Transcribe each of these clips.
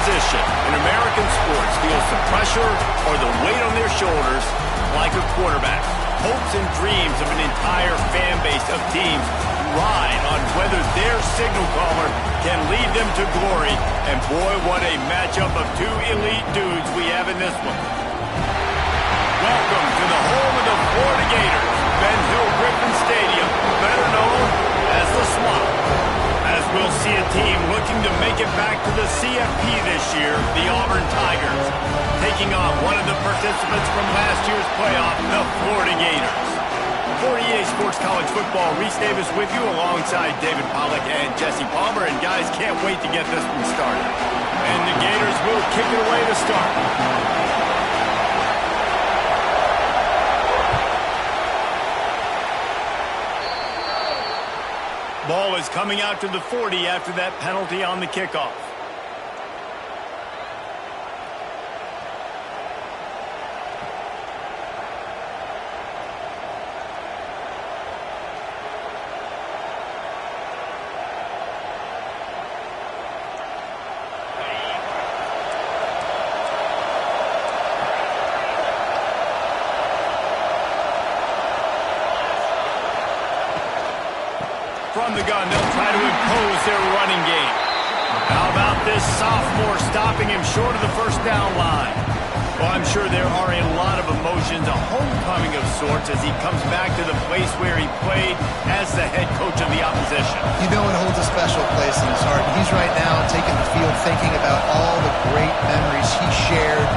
position in American sports feels the pressure or the weight on their shoulders like a quarterback. Hopes and dreams of an entire fan base of teams ride on whether their signal caller can lead them to glory. And boy, what a matchup of two elite dudes we have in this one. Welcome to the home of the Florida Gators, Ben Hill Griffin Stadium, better known as the Swamp. As we'll see a team looking to make it back to the CFP this year, the Auburn Tigers, taking on one of the participants from last year's playoff, the Florida Gators. For EA Sports College Football, Reese Davis with you alongside David Pollack and Jesse Palmer. And guys, can't wait to get this one started. And the Gators will kick it away to start. Ball is coming out to the 40 after that penalty on the kickoff. From the gun, they'll try to impose their running game. How about this sophomore stopping him short of the first down line? Well, I'm sure there are a lot of emotions, a homecoming of sorts, as he comes back to the place where he played as the head coach of the opposition. You know it holds a special place in his heart. He's right now taking the field thinking about all the great memories he shared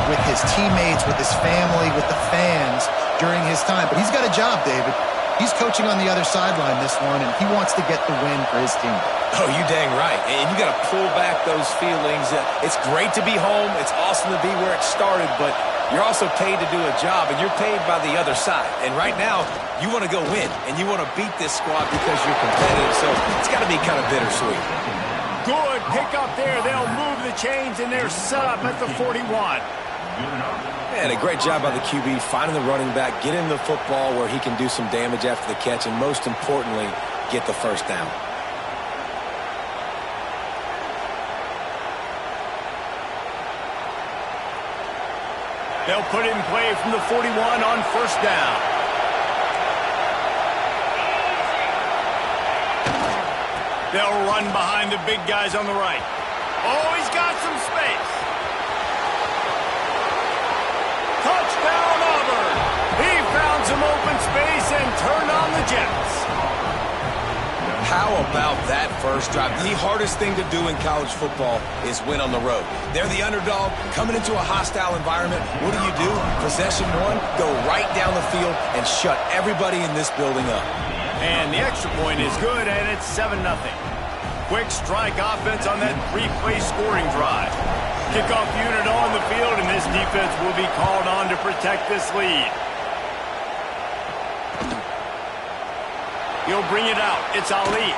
with his teammates, with his family, with the fans during his time. But he's got a job, David. He's coaching on the other sideline this one, and he wants to get the win for his team. Oh, you dang right. And you got to pull back those feelings. It's great to be home. It's awesome to be where it started, but you're also paid to do a job, and you're paid by the other side. And right now, you want to go win, and you want to beat this squad because you're competitive, so it's got to be kind of bittersweet. Good pick up there. They'll move the chains, and they're set up at the 41. And a great job by the QB, finding the running back, getting the football where he can do some damage after the catch, and most importantly, get the first down. They'll put it in play from the 41 on first down. They'll run behind the big guys on the right. Oh, he's got some space. Touchdown, Auburn! He found some open space and turned on the Jets. How about that first drive? The hardest thing to do in college football is win on the road. They're the underdog, coming into a hostile environment. What do? Possession one, go right down the field and shut everybody in this building up. And the extra point is good, and it's 7-0. Quick strike offense on that three-play scoring drive. Kickoff unit on the field, and this defense will be called on to protect this lead. He'll bring it out. It's Ali.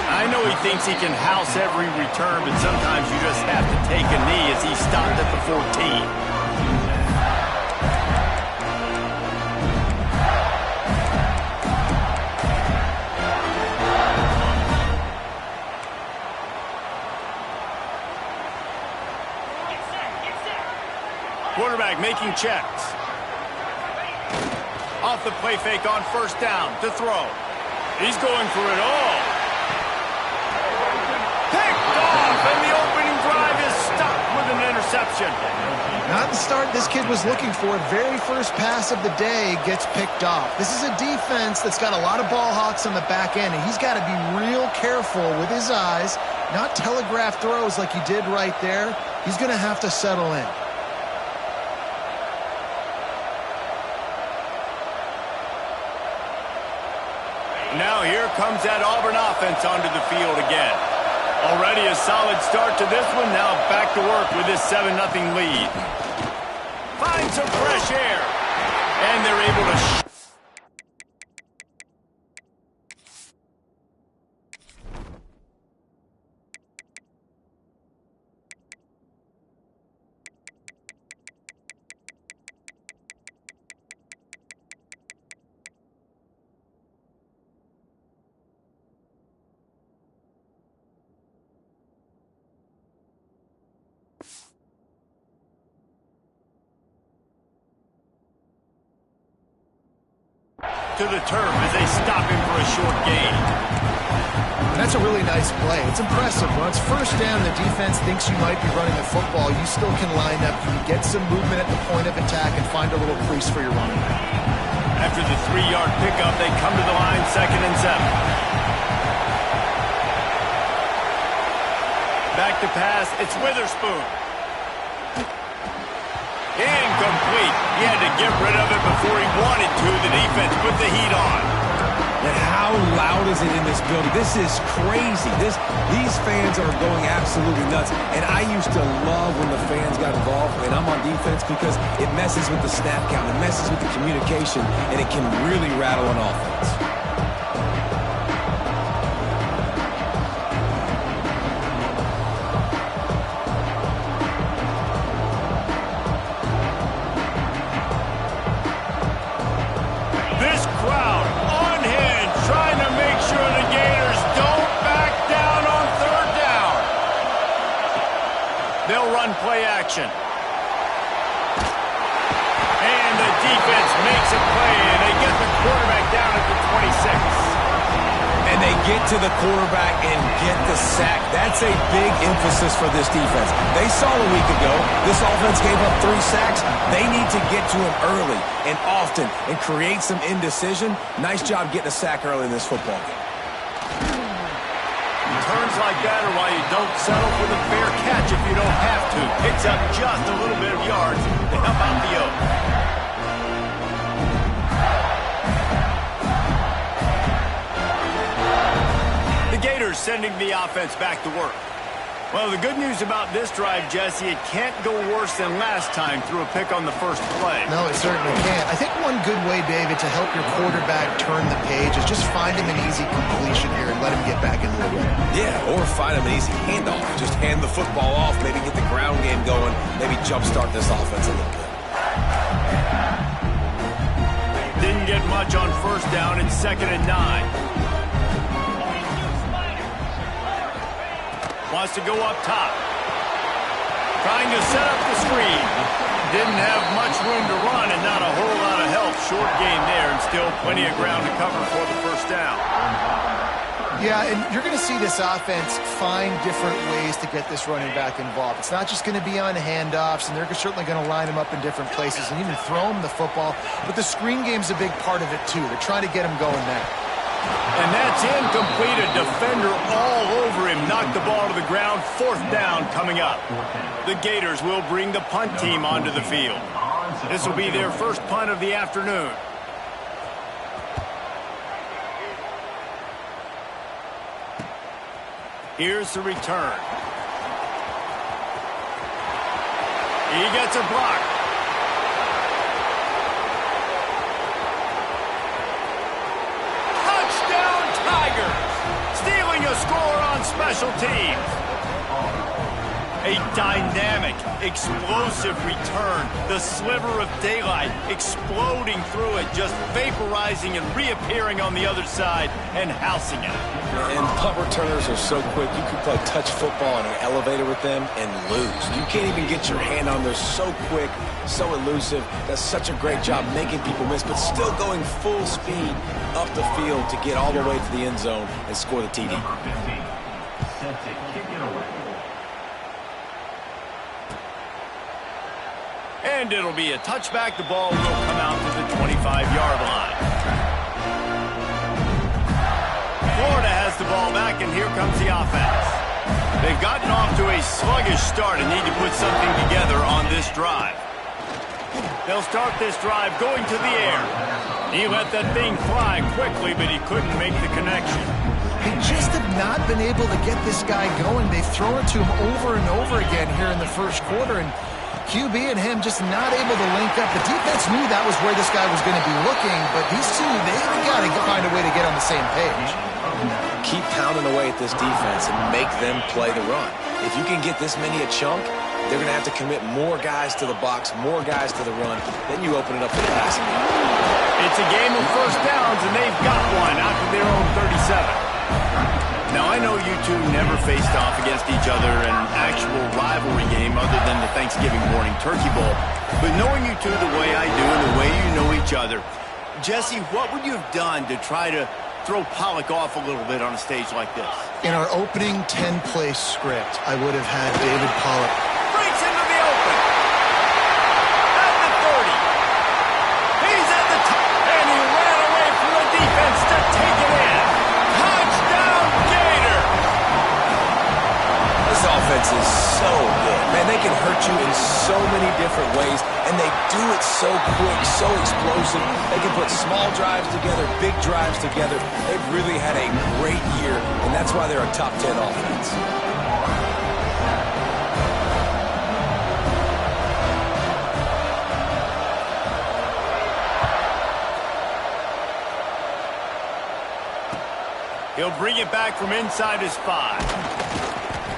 I know he thinks he can house every return, but sometimes you just have to take a knee as he stopped at the 14. Quarterback making checks. Off the play fake on first down to throw. He's going for it all. Picked off, and the opening drive is stopped with an interception. Not the start this kid was looking for. Very first pass of the day gets picked off. This is a defense that's got a lot of ball hawks on the back end, and he's got to be real careful with his eyes, not telegraph throws like he did right there. He's going to have to settle in. Now here comes that Auburn offense onto the field again. Already a solid start to this one. Now back to work with this 7-0 lead. Find some fresh air. And they're able to... to the turf as they stop him for a short gain. And that's a really nice play. It's impressive. When it's first down, the defense thinks you might be running the football. You still can line up. You can get some movement at the point of attack and find a little crease for your running back. After the 3-yard pickup, they come to the line, 2nd and 7. Back to pass, it's Witherspoon. Incomplete. He had to get rid of it before he wanted to. The defense put the heat on. And how loud is it in this building? This is crazy. These fans are going absolutely nuts. And I used to love when the fans got involved, and I'm on defense, because it messes with the snap count. It messes with the communication, and it can really rattle an offense. Play action. And the defense makes a play, and they get the quarterback down at the 26. And they get to the quarterback and get the sack. That's a big emphasis for this defense. They saw a week ago, this offense gave up 3 sacks. They need to get to him early and often and create some indecision. Nice job getting a sack early in this football game. Turns like that are why you don't settle for the fair catch if you don't have to. Picks up just a little bit of yards to help out the Oaks. The Gators sending the offense back to work. Well, the good news about this drive, Jesse, it can't go worse than last time through a pick on the first play. No, it certainly can't. I think one good way, David, to help your quarterback turn the page is just find him an easy completion here and let him get back into the run. Yeah, or find him an easy handoff. Just hand the football off, maybe get the ground game going, maybe jumpstart this offense a little bit. Didn't get much on first down. It's 2nd and 9. Wants to go up top. Trying to set up the screen. Didn't have much room to run and not a whole lot of help. Short gain there and still plenty of ground to cover for the first down. Yeah, and you're going to see this offense find different ways to get this running back involved. It's not just going to be on handoffs, and they're certainly going to line him up in different places and even throw him the football. But the screen game's a big part of it, too. They're trying to get him going there. And that's incomplete. A defender all over him. Knocked the ball to the ground. 4th down coming up. The Gators will bring the punt team onto the field. This will be their first punt of the afternoon. Here's the return. He gets a block. Stealing a score on special teams. A dynamic, explosive return. The sliver of daylight exploding through it, just vaporizing and reappearing on the other side and housing it. And punt returners are so quick. You can play touch football in an elevator with them and lose. You can't even get your hand on them. They're so quick, so elusive. Does such a great job making people miss, but still going full speed up the field to get all the way to the end zone and score the TD. And it'll be a touchback. The ball will come out to the 25-yard line. Florida has the ball back, and here comes the offense. They've gotten off to a sluggish start and need to put something together on this drive. They'll start this drive going to the air. He let that thing fly quickly, but he couldn't make the connection. They just have not been able to get this guy going. They've thrown it to him over and over again here in the first quarter, and QB and him just not able to link up. The defense knew that was where this guy was going to be looking, but these two, they've got to find a way to get on the same page. Keep pounding away at this defense and make them play the run. If you can get this many a chunk, they're going to have to commit more guys to the box, more guys to the run. Then you open it up for the passing game. It's a game of first downs, and they've got one out to their own 37. Now, I know you two never faced off against each other in an actual rivalry game other than the Thanksgiving morning Turkey Bowl. But knowing you two the way I do and the way you know each other, Jesse, what would you have done to try to throw Pollock off a little bit on a stage like this? In our opening 10-play script, I would have had David Pollock. Breaks into the open. At the 30. He's at the top. And he ran away from the defense to take it in. Touchdown, Gator! This offense is so good. Man, they can hurt you in so many different ways, and they do it so quick, so explosive. They can put small drives together, big drives together. They've really had a great year, and that's why they're a top 10 offense. He'll bring it back from inside his 5.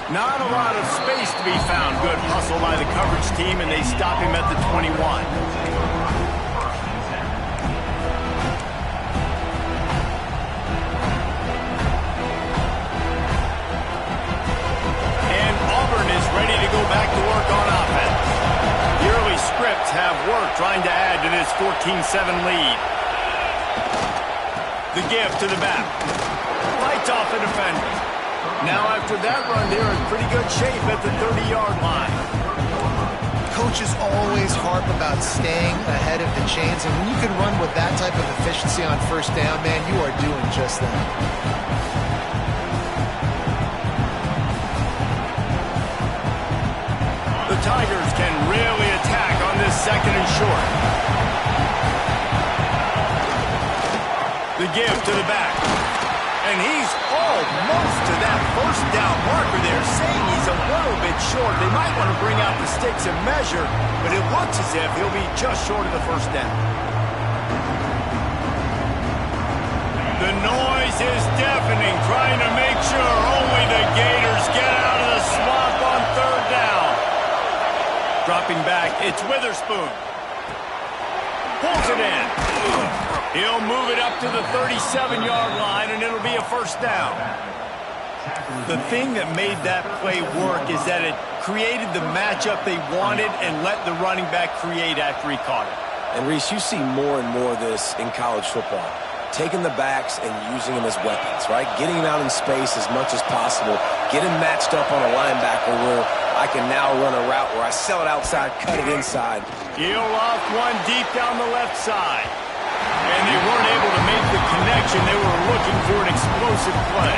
Not a lot of space to be found. Good hustle by the coverage team, and they stop him at the 21. And Auburn is ready to go back to work on offense. The early scripts have worked trying to add to this 14-7 lead. The give to the back. Lights off the defender. Now after that run, they're in pretty good shape at the 30-yard line. Coaches always harp about staying ahead of the chains, and when you can run with that type of efficiency on first down, man, you are doing just that. The Tigers can really attack on this 2nd and short. The give to the back. And he's almost to that first down marker there, saying he's a little bit short. They might want to bring out the sticks and measure, but it looks as if he'll be just short of the first down. The noise is deafening, trying to make sure only the Gators get out of the swamp on 3rd down. Dropping back, it's Witherspoon. Pulls it in. He'll move it up to the 37-yard line, and it'll be a first down. The thing that made that play work is that it created the matchup they wanted and let the running back create after he caught it. And, Reese, you see more and more of this in college football. Taking the backs and using them as weapons, right? Getting them out in space as much as possible. Get him matched up on a linebacker where I can now run a route where I sell it outside, cut it inside. He'll off one deep down the left side. And they weren't able to make the connection. They were looking for an explosive play.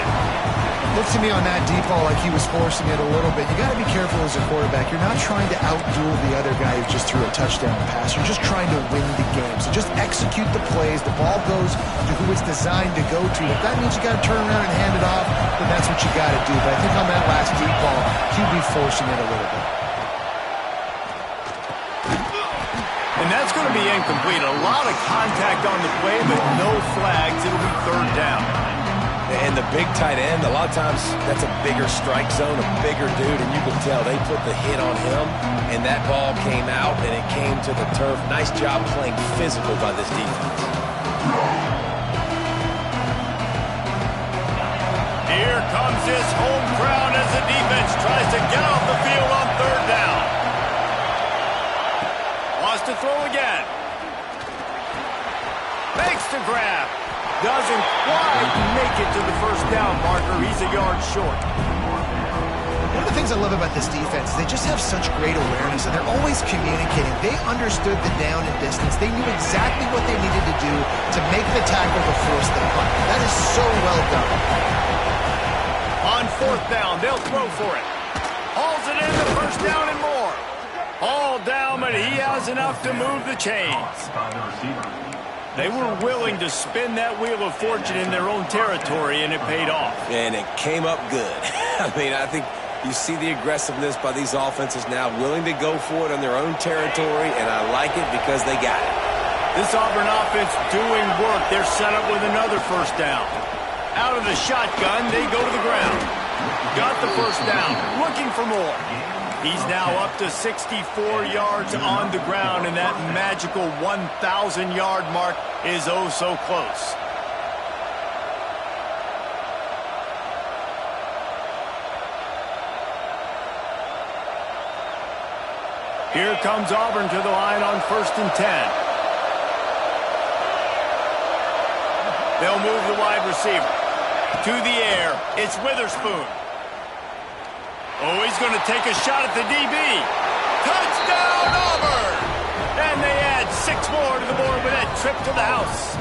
Looks to me on that deep ball like he was forcing it a little bit. You got to be careful as a quarterback. You're not trying to outduel the other guy who just threw a touchdown pass. You're just trying to win the game. So just execute the plays. The ball goes to who it's designed to go to. If that means you got to turn around and hand it off, then that's what you got to do. But I think on that last deep ball, he'd be forcing it a little bit. And that's going to be incomplete. A lot of contact on the play, but no flags. It'll be 3rd down. And the big tight end, a lot of times that's a bigger strike zone, a bigger dude, and you can tell they put the hit on him, and that ball came out, and it came to the turf. Nice job playing physical by this defense. Here comes his home crowd as the defense tries to get off the field on 3rd down. Wants to throw again. Makes the grab. Doesn't quite make it to the first down marker. He's a yard short. One of the things I love about this defense is they just have such great awareness, and they're always communicating. They understood the down and distance. They knew exactly what they needed to do to make the tackle to force the punt. That is so well done. On 4th down, they'll throw for it. Hauls it in, the first down and more. All down, but he has enough to move the chains. They were willing to spin that wheel of fortune in their own territory, and it paid off. And it came up good. I mean, I think you see the aggressiveness by these offenses now, willing to go for it on their own territory, and I like it because they got it. This Auburn offense doing work. They're set up with another first down. Out of the shotgun, they go to the ground. Got the first down, looking for more. He's now up to 64 yards on the ground, and that magical 1,000-yard mark is oh so close. Here comes Auburn to the line on 1st and 10. They'll move the wide receiver. To the air, it's Witherspoon. Oh, he's going to take a shot at the DB. Touchdown, Auburn! And they add 6 more to the board with that trip to the house.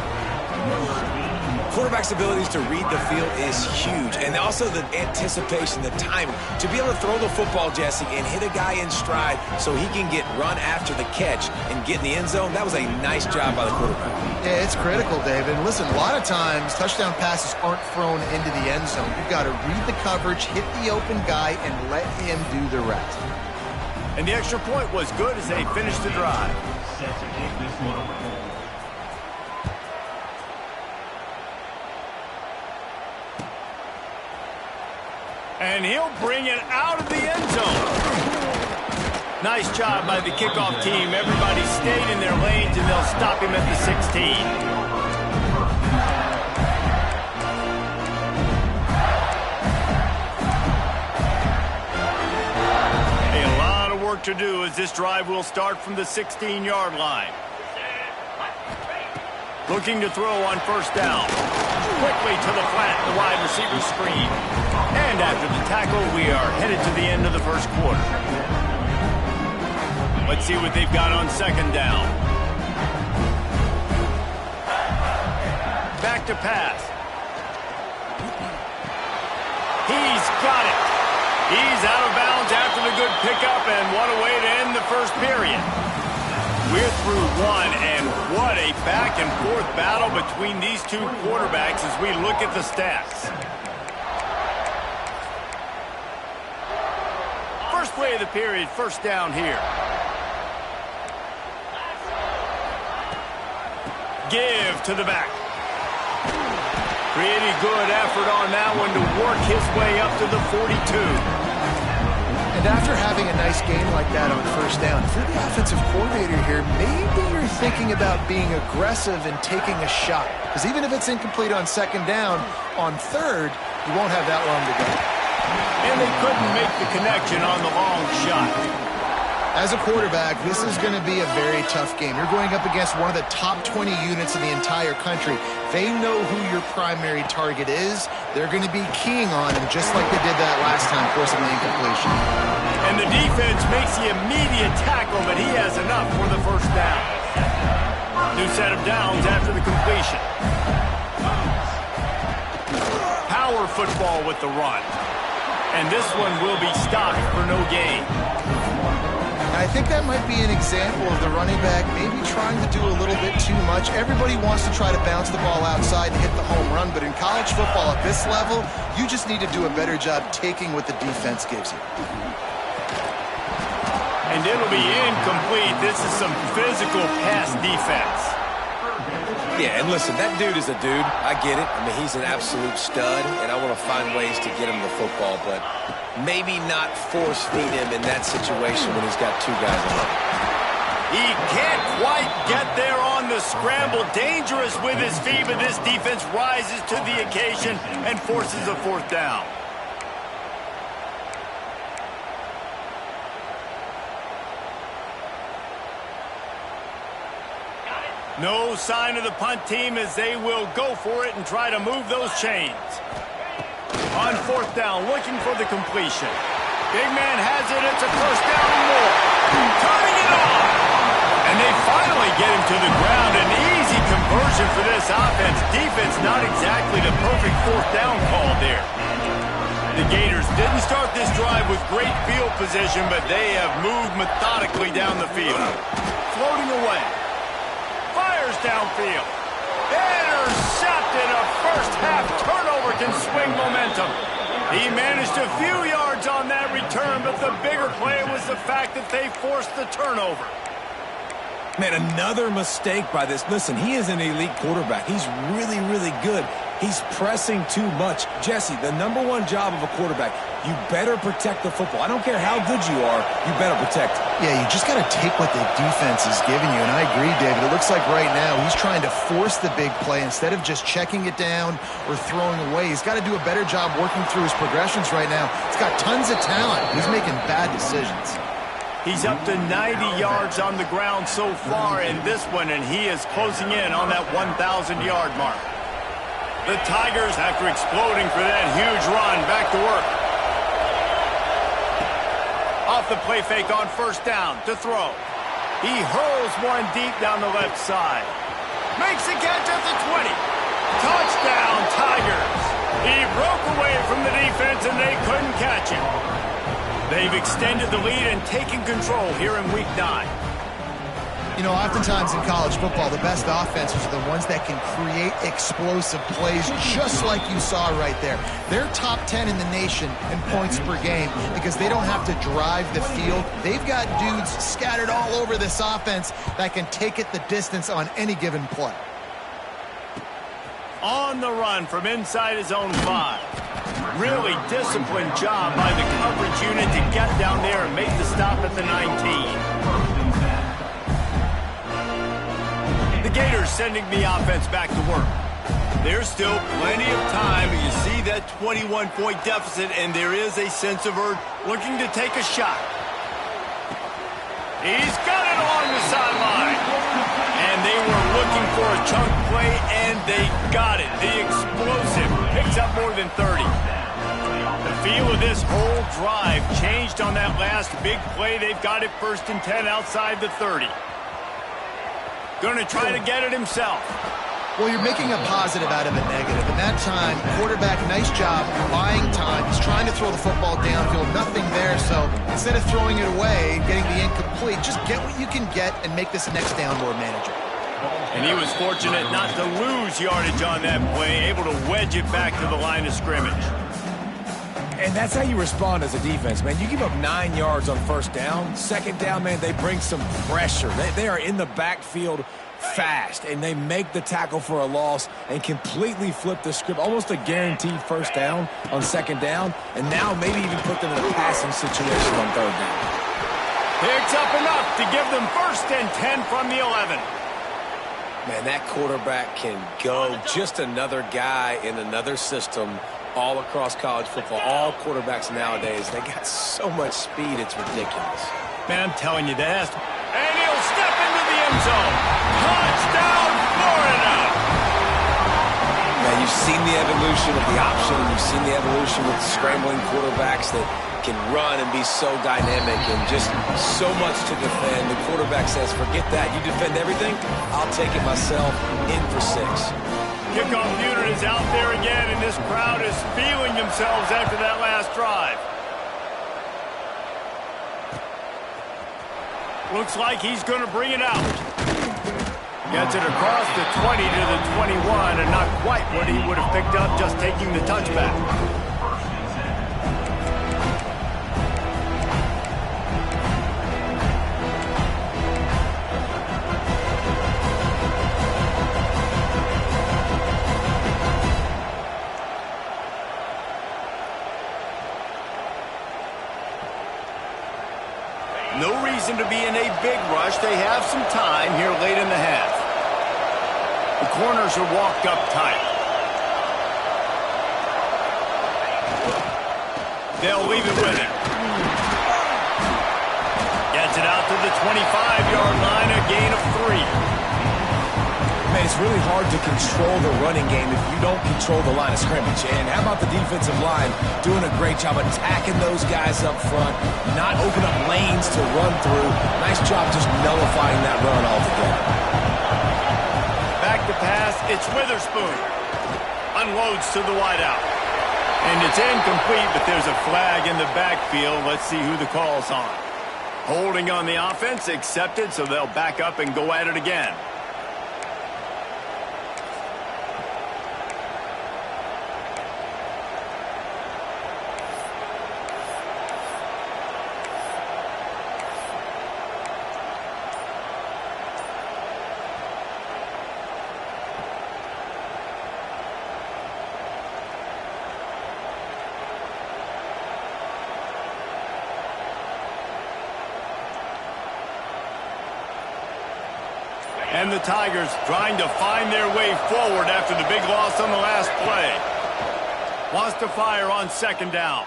Quarterback's abilities to read the field is huge, and also the anticipation, the timing. To be able to throw the football, Jesse, and hit a guy in stride so he can get run after the catch and get in the end zone, that was a nice job by the quarterback. Yeah, it's critical, David. And listen, a lot of times touchdown passes aren't thrown into the end zone. You've got to read the coverage, hit the open guy, and let him do the rest. And the extra point was good as they finished the drive. And he'll bring it out of the end zone. Nice job by the kickoff team. Everybody stayed in their lanes, and they'll stop him at the 16. A lot of work to do as this drive will start from the 16-yard line. Looking to throw on first down. Quickly to the flat, the wide receiver screen. And after the tackle, we are headed to the end of the first quarter. Let's see what they've got on second down. Back to pass. He's got it. He's out of bounds after the good pickup, and what a way to end the first period. We're through one, and what a back-and-forth battle between these two quarterbacks as we look at the stats. First play of the period, first down here. Give to the back. Pretty good effort on that one to work his way up to the 42. And after having a nice game like that on first down, if you're the offensive coordinator here, maybe you're thinking about being aggressive and taking a shot. Because even if it's incomplete on second down, on third, you won't have that long to go. And they couldn't make the connection on the long shot. As a quarterback, this is going to be a very tough game. You're going up against one of the top 20 units in the entire country. They know who your primary target is. They're going to be keying on him just like they did that last time, forcing the incompletion. And the defense makes the immediate tackle, but he has enough for the first down. New set of downs after the completion. Power football with the run. And this one will be stopped for no gain. I think that might be an example of the running back maybe trying to do a little bit too much. Everybody wants to try to bounce the ball outside and hit the home run, but in college football at this level, you just need to do a better job taking what the defense gives you. And it'll be incomplete. This is some physical pass defense. Yeah, and listen, that dude is a dude. I get it. I mean, he's an absolute stud, and I want to find ways to get him the football, but maybe not force feed him in that situation when he's got two guys on him. He can't quite get there on the scramble. Dangerous with his feet, but this defense rises to the occasion and forces a fourth down. No sign of the punt team as they will go for it and try to move those chains. On fourth down, looking for the completion. Big man has it. It's a first down and more. Turning it on. And they finally get him to the ground. An easy conversion for this offense. Defense not exactly the perfect fourth down call there. The Gators didn't start this drive with great field position, but they have moved methodically down the field. Floating away. Fires downfield. Intercepted. A first-half turnover can swing momentum. He managed a few yards on that return, but the bigger play was the fact that they forced the turnover. Man, another mistake by this. Listen, he is an elite quarterback. He's really, really good. He's pressing too much. Jesse, the number one job of a quarterback, you better protect the football. I don't care how good you are, you better protect it. Yeah, you just got to take what the defense is giving you, and I agree, David. It looks like right now he's trying to force the big play instead of just checking it down or throwing away. He's got to do a better job working through his progressions right now. He's got tons of talent. He's making bad decisions. He's up to 90 yards on the ground so far in this one, and he is closing in on that 1,000-yard mark. The Tigers, after exploding for that huge run, back to work. Off the play fake on first down to throw. He hurls one deep down the left side. Makes the catch at the 20. Touchdown, Tigers. He broke away from the defense and they couldn't catch him. They've extended the lead and taken control here in Week 9. You know, oftentimes in college football, the best offenses are the ones that can create explosive plays, just like you saw right there. They're top 10 in the nation in points per game because they don't have to drive the field. They've got dudes scattered all over this offense that can take it the distance on any given play. On the run from inside his own 5. Really disciplined job by the coverage unit to get down there and make the stop at the 19. The Gators sending the offense back to work. There's still plenty of time, but you see that 21-point deficit, and there is a sense of urge looking to take a shot. He's got it along the sideline. And they were looking for a chunk play, and they got it. The explosive picks up more than 30. The feel of this whole drive changed on that last big play. They've got it 1st and 10 outside the 30. Going to try to get it himself. Well, you're making a positive out of a negative. And that time, quarterback, nice job, buying time. He's trying to throw the football downfield, nothing there. So instead of throwing it away, getting the incomplete, just get what you can get and make this next down more manageable. And he was fortunate not to lose yardage on that play, able to wedge it back to the line of scrimmage. And that's how you respond as a defense, man. You give up 9 yards on first down. Second down, man, they bring some pressure. They are in the backfield fast, and they make the tackle for a loss and completely flip the script. Almost a guaranteed first down on second down, and now maybe even put them in a passing situation on third down. Picks up enough to give them 1st and 10 from the 11. Man, that quarterback can go. Just another guy in another system all across college football. All quarterbacks nowadays, they got so much speed, it's ridiculous. Man, I'm telling you, that has to... And he'll step into the end zone. Touchdown, Florida! Now, you've seen the evolution of the option, and you've seen the evolution with scrambling quarterbacks that can run and be so dynamic and just so much to defend. The quarterback says, forget that. You defend everything, I'll take it myself, in for 6. Kickoff unit is out there again, and this crowd is feeling themselves after that last drive. Looks like he's going to bring it out. Gets it across the 20 to the 21, and not quite what he would have picked up just taking the touchback. No reason to be in a big rush. They have some time here late in the half. The corners are walked up tight. They'll leave it with him. Gets it out to the 25-yard line, a gain of 3. Man, it's really hard to control the running game if you don't control the line of scrimmage. And how about the defensive line doing a great job attacking those guys up front, not open up lanes to run through. Nice job just nullifying that run altogether. Back to pass, it's Witherspoon. Unloads to the wideout. And it's incomplete, but there's a flag in the backfield. Let's see who the call's on. Holding on the offense, accepted, so they'll back up and go at it again. And the Tigers trying to find their way forward after the big loss on the last play. Wants to fire on second down.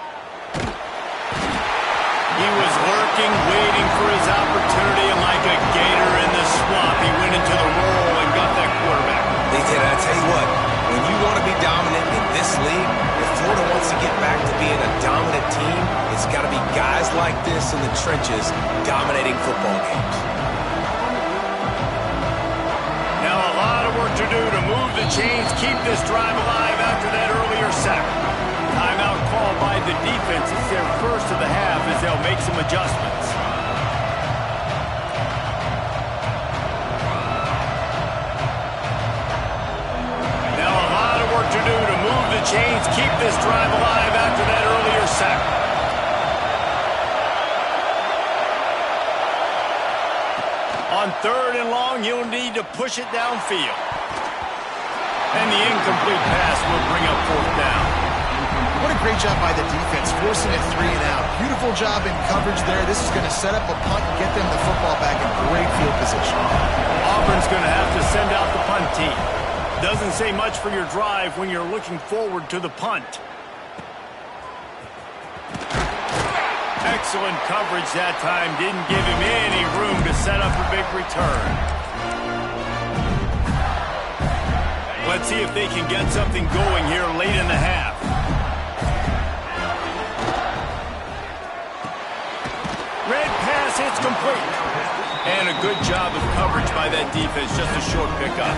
He was lurking, waiting for his opportunity, and like a gator in the swamp, he went into the roll and got that quarterback. They did. I tell you what, when you want to be down in the trenches, dominating football games. Now a lot of work to do to move the chains, keep this drive alive after that earlier sack. Timeout called by the defense. It's their first of the half as they'll make some adjustments. Now a lot of work to do to move the chains, keep this drive alive after that earlier sack. On 3rd and long, you'll need to push it downfield. And the incomplete pass will bring up 4th down. What a great job by the defense, forcing it 3 and out. Beautiful job in coverage there. This is going to set up a punt and get them the football back in great field position. Auburn's going to have to send out the punt team. Doesn't say much for your drive when you're looking forward to the punt. Excellent coverage that time. Didn't give him any room to set up a big return. Let's see if they can get something going here late in the half. Red pass hits complete. And a good job of coverage by that defense. Just a short pickup.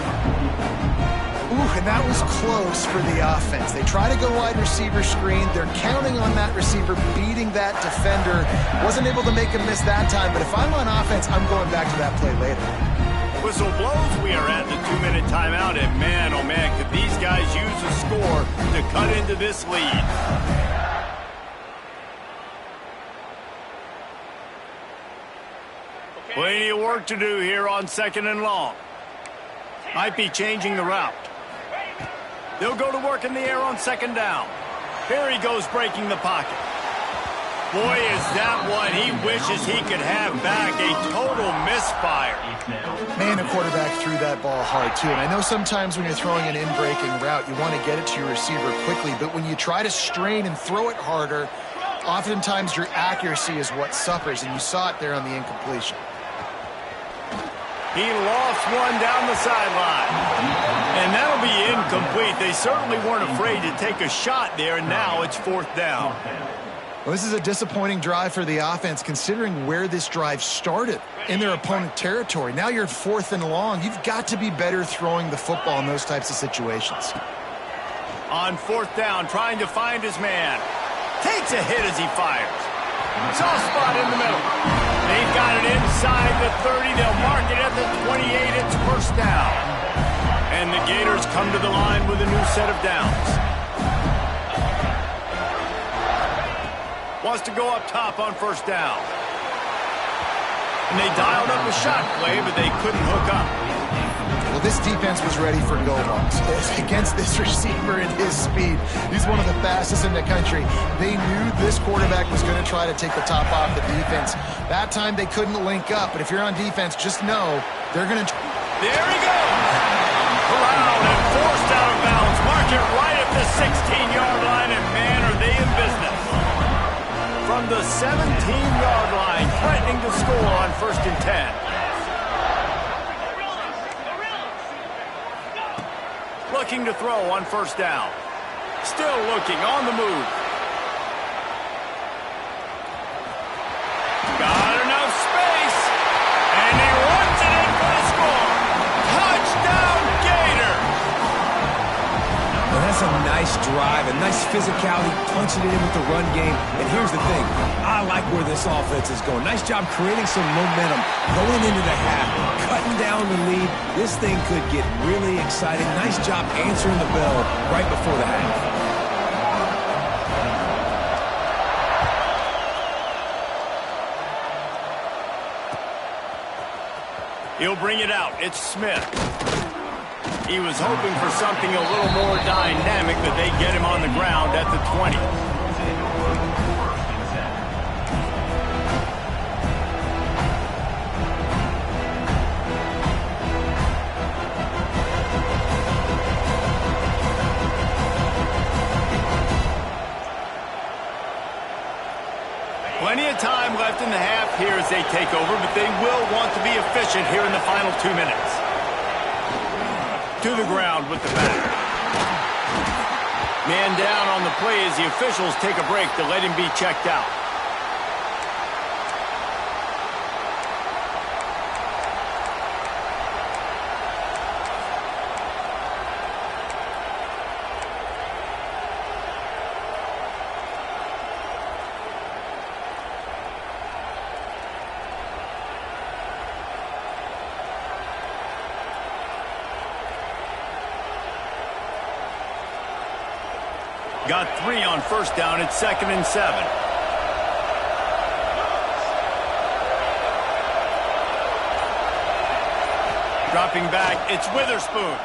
Ooh, and that was close for the offense. They try to go wide receiver screen. They're counting on that receiver beating that defender. Wasn't able to make him miss that time, but if I'm on offense, I'm going back to that play later. Whistle blows. We are at the 2-minute timeout, and man, oh man, could these guys use a score to cut into this lead. Plenty of work to do here on 2nd and long. Might be changing the route. They'll go to work in the air on 2nd down. Here he goes breaking the pocket. Boy, is that one he wishes he could have back. A total misfire. Man, the quarterback threw that ball hard, too. And I know sometimes when you're throwing an in-breaking route, you want to get it to your receiver quickly. But when you try to strain and throw it harder, oftentimes your accuracy is what suffers. And you saw it there on the incompletion. He lost one down the sideline. And that'll be incomplete. They certainly weren't afraid to take a shot there, and now it's 4th down. Well, this is a disappointing drive for the offense, considering where this drive started in their opponent territory. Now you're at 4th and long. You've got to be better throwing the football in those types of situations. On 4th down, trying to find his man. Takes a hit as he fires. Soft spot in the middle. They've got it inside the 30. They'll mark it at the 28. It's 1st down. And the Gators come to the line with a new set of downs. Wants to go up top on 1st down. And they dialed up a shot play, but they couldn't hook up. Well, this defense was ready for go longs against this receiver and his speed. He's one of the fastest in the country. They knew this quarterback was going to try to take the top off the defense. That time they couldn't link up, but if you're on defense, just know they're going to... There he goes! Around and forced out of bounds. Mark it right at the 16-yard line, and man, are they in business. From the 17-yard line, threatening to score on 1st and 10. Looking to throw on 1st down. Still looking on the move. Got enough space. And he runs it in for the score. Touchdown, Gator. Well, that's a nice drive, a nice physicality, punching it in with the run game. And here's the thing. I like where this offense is going. Nice job creating some momentum, going into the half, cutting down the lead. This thing could get really exciting. Nice job answering the bell right before the half. He'll bring it out. It's Smith. He was hoping for something a little more dynamic, but they get him on the ground at the 20. Plenty of time left in the half here as they take over, but they will want to be efficient here in the final 2 minutes. To the ground with the back. Man down on the play as the officials take a break to let him be checked out. Got 3 on first down. It's 2nd and 7. Dropping back, it's Witherspoon.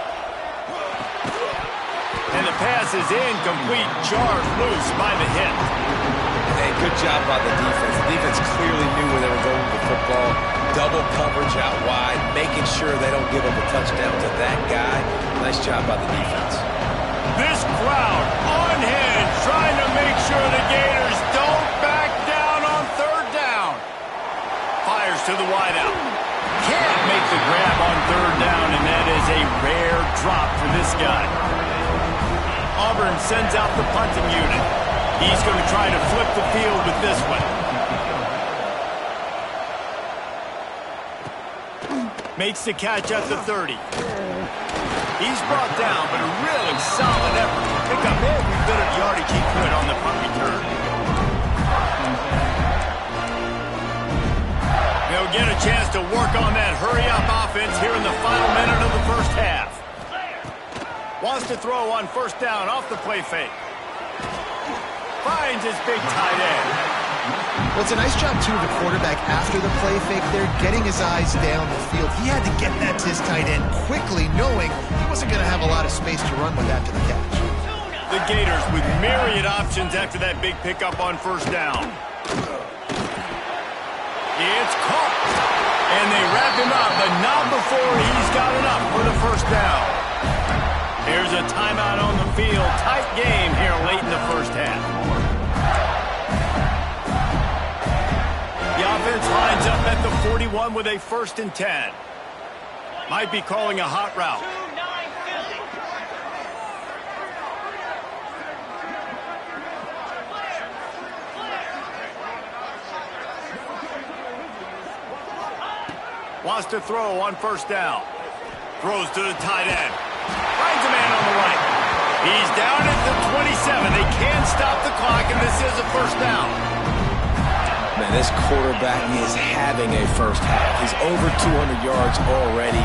And the pass is incomplete. Jarred loose by the hit. Hey, good job by the defense. The defense clearly knew where they were going with the football. Double coverage out wide, making sure they don't give up a touchdown to that guy. Nice job by the defense. This crowd unhinged, trying to make sure the Gators don't back down on 3rd down. Fires to the wideout. Can't make the grab on 3rd down, and that is a rare drop for this guy. Auburn sends out the punting unit. He's going to try to flip the field with this one. Makes the catch at the 30. He's brought down, but a really solid effort to pick up every bit of yardage he could on the punt return. They'll get a chance to work on that hurry-up offense here in the final minute of the first half. Wants to throw on 1st down off the play fake. Finds his big tight end. Well, it's a nice job, too, of the quarterback after the play fake there, getting his eyes down the field. He had to get that to his tight end quickly, knowing he wasn't going to have a lot of space to run with after the catch. The Gators with myriad options after that big pickup on 1st down. It's caught. And they wrap him up, but not before he's got enough for the 1st down. Here's a timeout on the field. Tight game here late in the first half. The offense lines up at the 41 with a 1st and 10. Might be calling a hot route. Wants to throw on 1st down. Throws to the tight end. Finds a man on the right. He's down at the 27. They can't stop the clock, and this is a 1st down. Man, this quarterback is having a first half. He's over 200 yards already,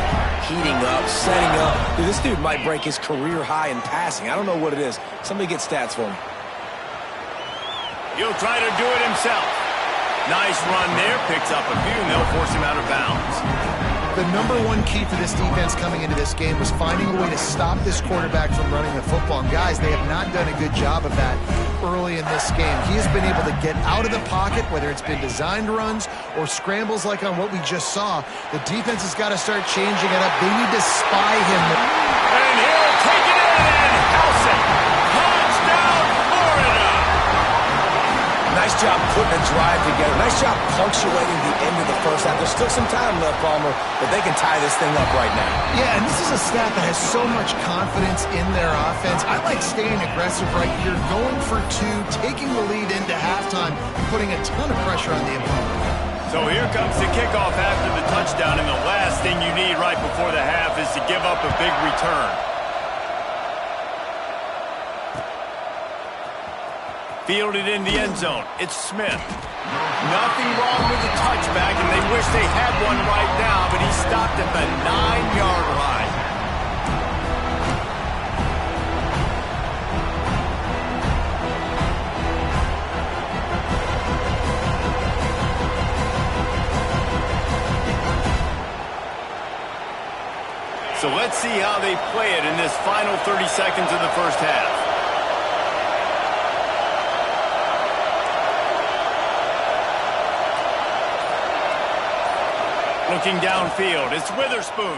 heating up, setting up. Dude, this dude might break his career high in passing. I don't know what it is. Somebody get stats for him. He'll try to do it himself. Nice run there. Picks up a few, and they'll force him out of bounds. The #1 key for this defense coming into this game was finding a way to stop this quarterback from running the football. And guys, they have not done a good job of that early in this game. He has been able to get out of the pocket, whether it's been designed runs or scrambles like on what we just saw. The defense has got to start changing it up. They need to spy him. And he'll take it in and house it. Touchdown, Florida! Nice job putting a drive together. Nice job punctuating the end of the first half. There's still some time left, Palmer, but they can tie this thing up right now. Yeah, and this is a staff that has so much confidence in their offense. I like staying aggressive right here, going for 2, taking the lead into halftime, putting a ton of pressure on the opponent. So here comes the kickoff after the touchdown, and the last thing you need right before the half is to give up a big return. Fielded in the end zone. It's Smith. Nothing wrong with the touchback, and they wish they had one right now, but he stopped at the 9-yard line. So let's see how they play it in this final 30 seconds of the first half. Looking downfield, it's Witherspoon.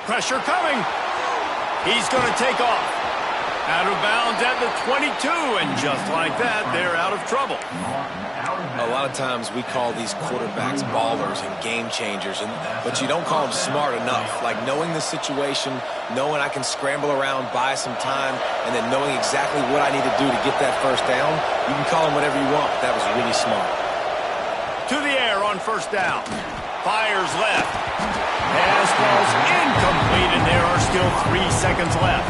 Pressure coming. He's going to take off. Out of bounds at the 22, and just like that, they're out of trouble. A lot of times we call these quarterbacks ballers and game changers, but you don't call them smart enough. Like knowing the situation, knowing I can scramble around, buy some time, and then knowing exactly what I need to do to get that first down. You can call them whatever you want, but that was really smart. To the air on 1st down. Fires left. Pass falls incomplete, and there are still 3 seconds left.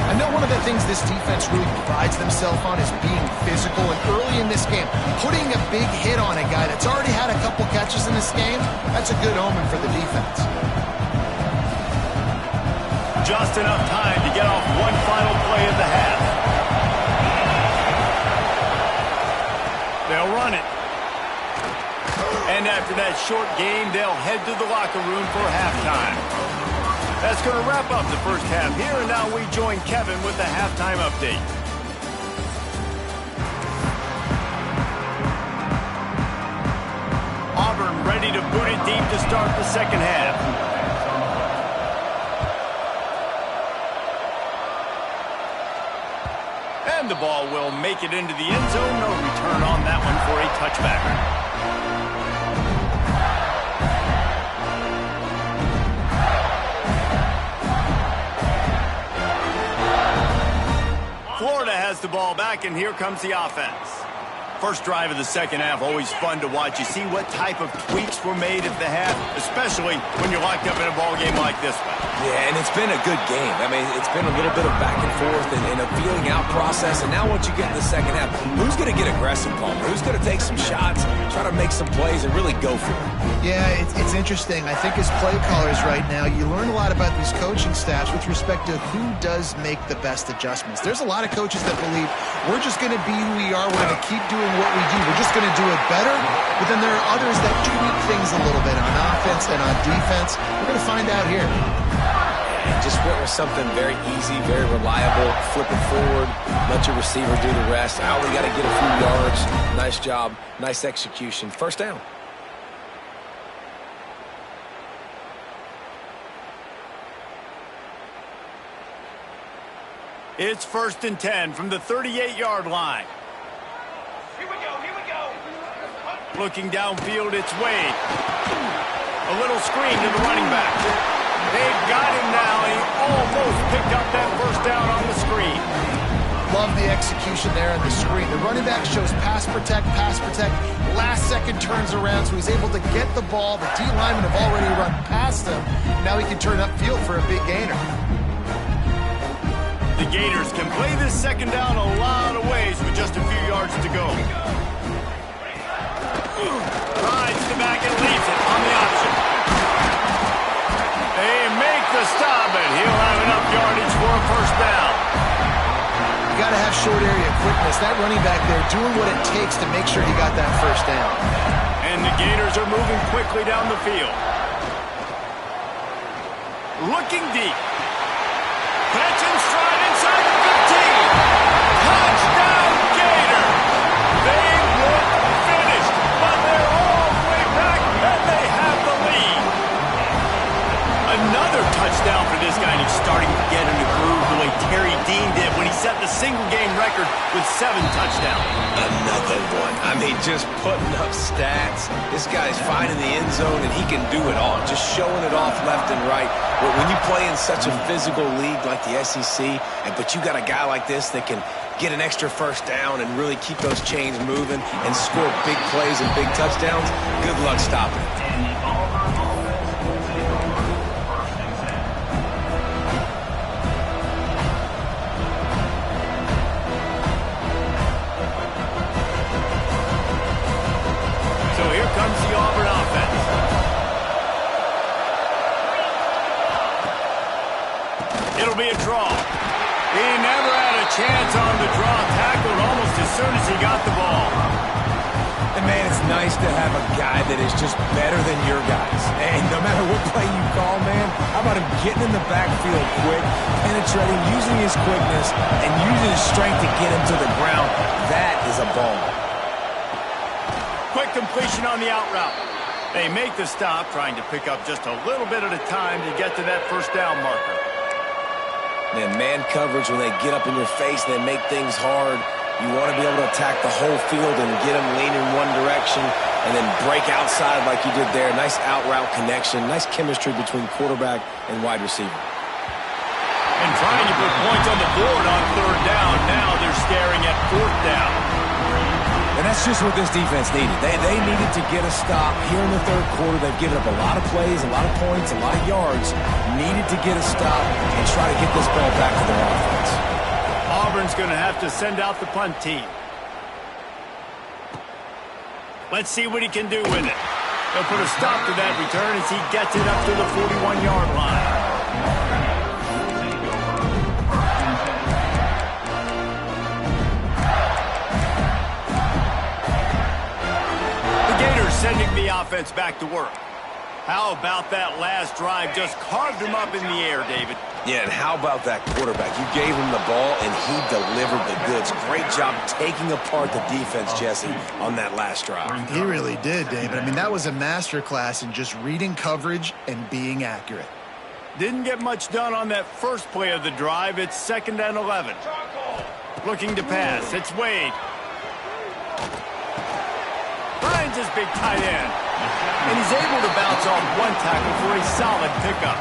I know one of the things this defense really prides themselves on is being physical, and early in this game, putting a big hit on a guy that's already had a couple catches in this game, that's a good omen for the defense. Just enough time to get off one final play of the half. And after that short game, they'll head to the locker room for halftime. That's going to wrap up the first half here, and now we join Kevin with the halftime update. Auburn ready to boot it deep to start the second half. And the ball will make it into the end zone. No return on that one for a touchback. Florida has the ball back, and here comes the offense. First drive of the second half, always fun to watch. You see what type of tweaks were made at the half, especially when you're locked up in a ball game like this one. Yeah, and it's been a good game. I mean, it's been a little bit of back and forth and a feeling out process. And now once you get in the second half, who's going to get aggressive, Palmer? Who's going to take some shots, try to make some plays, and really go for it? Yeah, it's interesting. I think as play callers right now, you learn a lot about these coaching staffs with respect to who does make the best adjustments. There's a lot of coaches that believe we're just going to be who we are. We're going to keep doing what we do. We're just going to do it better. But then there are others that tweak things a little bit on offense and on defense. We're going to find out here. Just went with something very easy, very reliable. Flip it forward, let your receiver do the rest. I only got to get a few yards. Nice job, nice execution. First down. It's 1st and 10 from the 38-yard line. Here we go. Looking downfield, it's Wade. A little screen to the running back. They've got him now, and he almost picked up that first down on the screen. Love the execution there on the screen. The running back shows pass protect. Last second turns around, so he's able to get the ball. The D linemen have already run past him. Now he can turn upfield for a big gainer. The Gators can play this second down a lot of ways with just a few yards to go. Rides the back and leaves it on the option. They make the stop, but he'll have enough yardage for a first down. You got to have short area quickness. That running back there doing what it takes to make sure he got that first down. And the Gators are moving quickly down the field. Looking deep. Catch and stride inside the 15. Touchdown, Gator. They look finished, but they're all the way back, and they have the lead. Another touchdown for this guy, and he's starting to get in the groove the way Terry Dean did when he set the single-game record with 7 touchdowns. Another one. I mean, just putting up stats. This guy's finding the end zone, and he can do it all, just showing it off left and right. But when you play in such a physical league like the SEC, but you got a guy like this that can get an extra first down and really keep those chains moving and score big plays and big touchdowns, good luck stopping it. So here comes the Auburn offense. It'll be a draw. He never had a chance on the draw. Tackled almost as soon as he got the ball. And, man, it's nice to have a guy that is just better than your guys. And no matter what play you call, man, how about him getting in the backfield quick, penetrating, using his quickness, and using his strength to get him to the ground. That is a ball. Quick completion on the out route. They make the stop, trying to pick up just a little bit at a time to get to that first down marker. Man coverage, when they get up in your face, they make things hard. You want to be able to attack the whole field and get them leaning one direction and then break outside like you did there. Nice out route connection, nice chemistry between quarterback and wide receiver. And trying to put points on the board on 3rd down. Now they're staring at 4th down. And that's just what this defense needed. They needed to get a stop here in the 3rd quarter. They've given up a lot of plays, a lot of points, a lot of yards. Needed to get a stop and try to get this ball back to their offense. Auburn's going to have to send out the punt team. Let's see what he can do with it. They'll put a stop to that return as he gets it up to the 41-yard line. Sending the offense offense back to work. How about that last drive? Just carved him up in the air, David. Yeah, and how about that quarterback? You gave him the ball, and he delivered the goods. Great job taking apart the defense, Jesse, on that last drive. He really did, David. I mean, that was a masterclass in just reading coverage and being accurate. Didn't get much done on that first play of the drive. It's 2nd and 11. Looking to pass. It's Wade. Finds his big tight end. And he's able to bounce off one tackle for a solid pickup.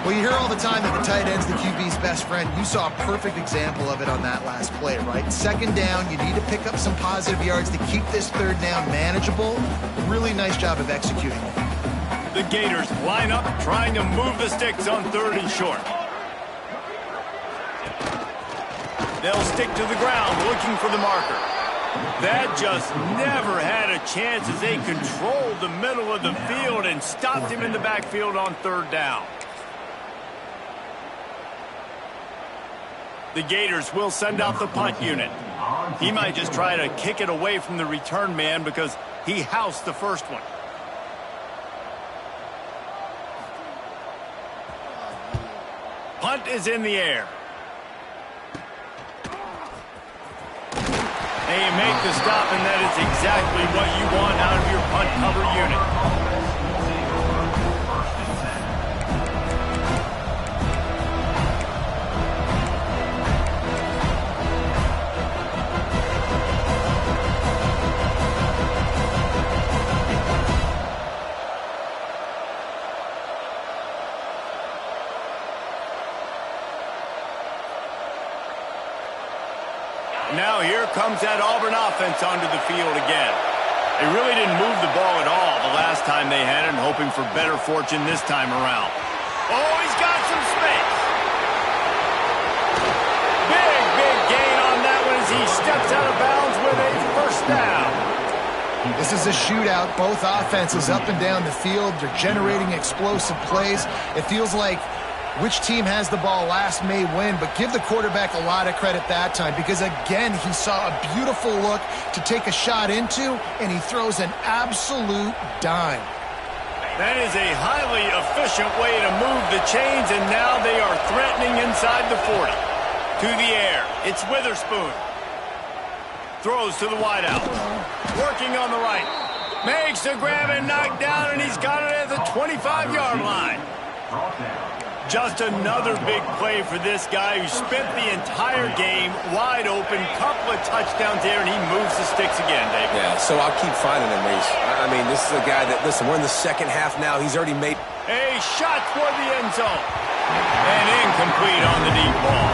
Well, you hear all the time that the tight end's the QB's best friend. You saw a perfect example of it on that last play, right? 2nd down, you need to pick up some positive yards to keep this 3rd down manageable. Really nice job of executing it. The Gators line up, trying to move the sticks on 3rd and short. They'll stick to the ground, looking for the marker. That just never had a chance as they controlled the middle of the field and stopped him in the backfield on 3rd down. The Gators will send out the punt unit. He might just try to kick it away from the return man because he housed the first one. Punt is in the air. And you make the stop, and that is exactly what you want out of your punt cover unit. Now here comes that Auburn offense onto the field again. They really didn't move the ball at all the last time they had it, and hoping for better fortune this time around. Oh, he's got some space. Big gain on that one as he steps out of bounds with a 1st down. This is a shootout. Both offenses up and down the field. They're generating explosive plays. It feels like which team has the ball last may win, but give the quarterback a lot of credit that time because, again, he saw a beautiful look to take a shot into, and he throws an absolute dime. That is a highly efficient way to move the chains, and now they are threatening inside the 40. To the air. It's Witherspoon. Throws to the wideout. Working on the right. Makes the grab and knock down, and he's got it at the 25-yard line. Just another big play for this guy who spent the entire game wide open, couple of touchdowns there, and he moves the sticks again, David. Yeah, so I'll keep finding him, Reese. I mean, this is a guy that, listen, we're in the 2nd half now. He's already made a shot toward the end zone. And incomplete on the deep ball.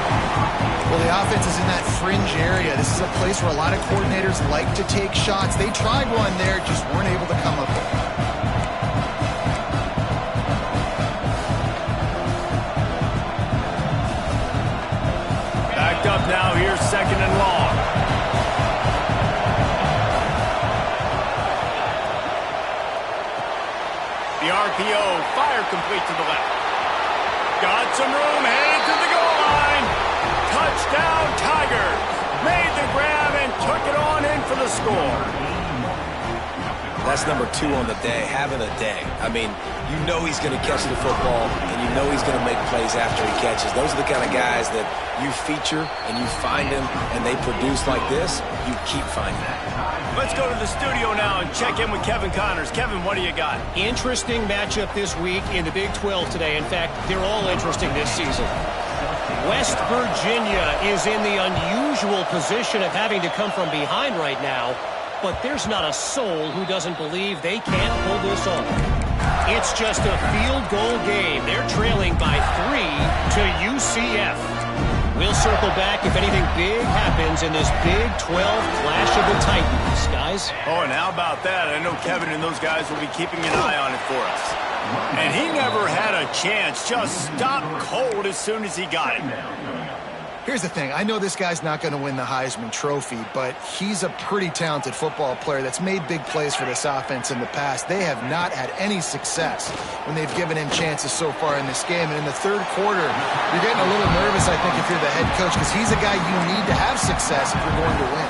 Well, the offense is in that fringe area. This is a place where a lot of coordinators like to take shots. They tried one there, just weren't able to come up with it. Up now, here's 2nd and long. The RPO, fire complete to the left. Got some room, headed to the goal line. Touchdown, Tigers. Made the grab and took it on in for the score. That's number 2 on the day, having a day. I mean, you know he's going to catch the football, and you know he's going to make plays after he catches. Those are the kind of guys that you feature and you find them, and they produce like this, you keep finding them. Let's go to the studio now and check in with Kevin Connors. Kevin, what do you got? Interesting matchup this week in the Big 12 today. In fact, they're all interesting this season. West Virginia is in the unusual position of having to come from behind right now, but there's not a soul who doesn't believe they can't pull this off. It's just a field goal game. They're trailing by 3 to UCF. We'll circle back if anything big happens in this Big 12 clash of the Titans, guys. Oh, and how about that? I know Kevin and those guys will be keeping an eye on it for us. And he never had a chance. Just stopped cold as soon as he got it. Here's the thing. I know this guy's not going to win the Heisman Trophy, but he's a pretty talented football player that's made big plays for this offense in the past. They have not had any success when they've given him chances so far in this game. And in the 3rd quarter, you're getting a little nervous, I think, if you're the head coach, because he's a guy you need to have success if you're going to win.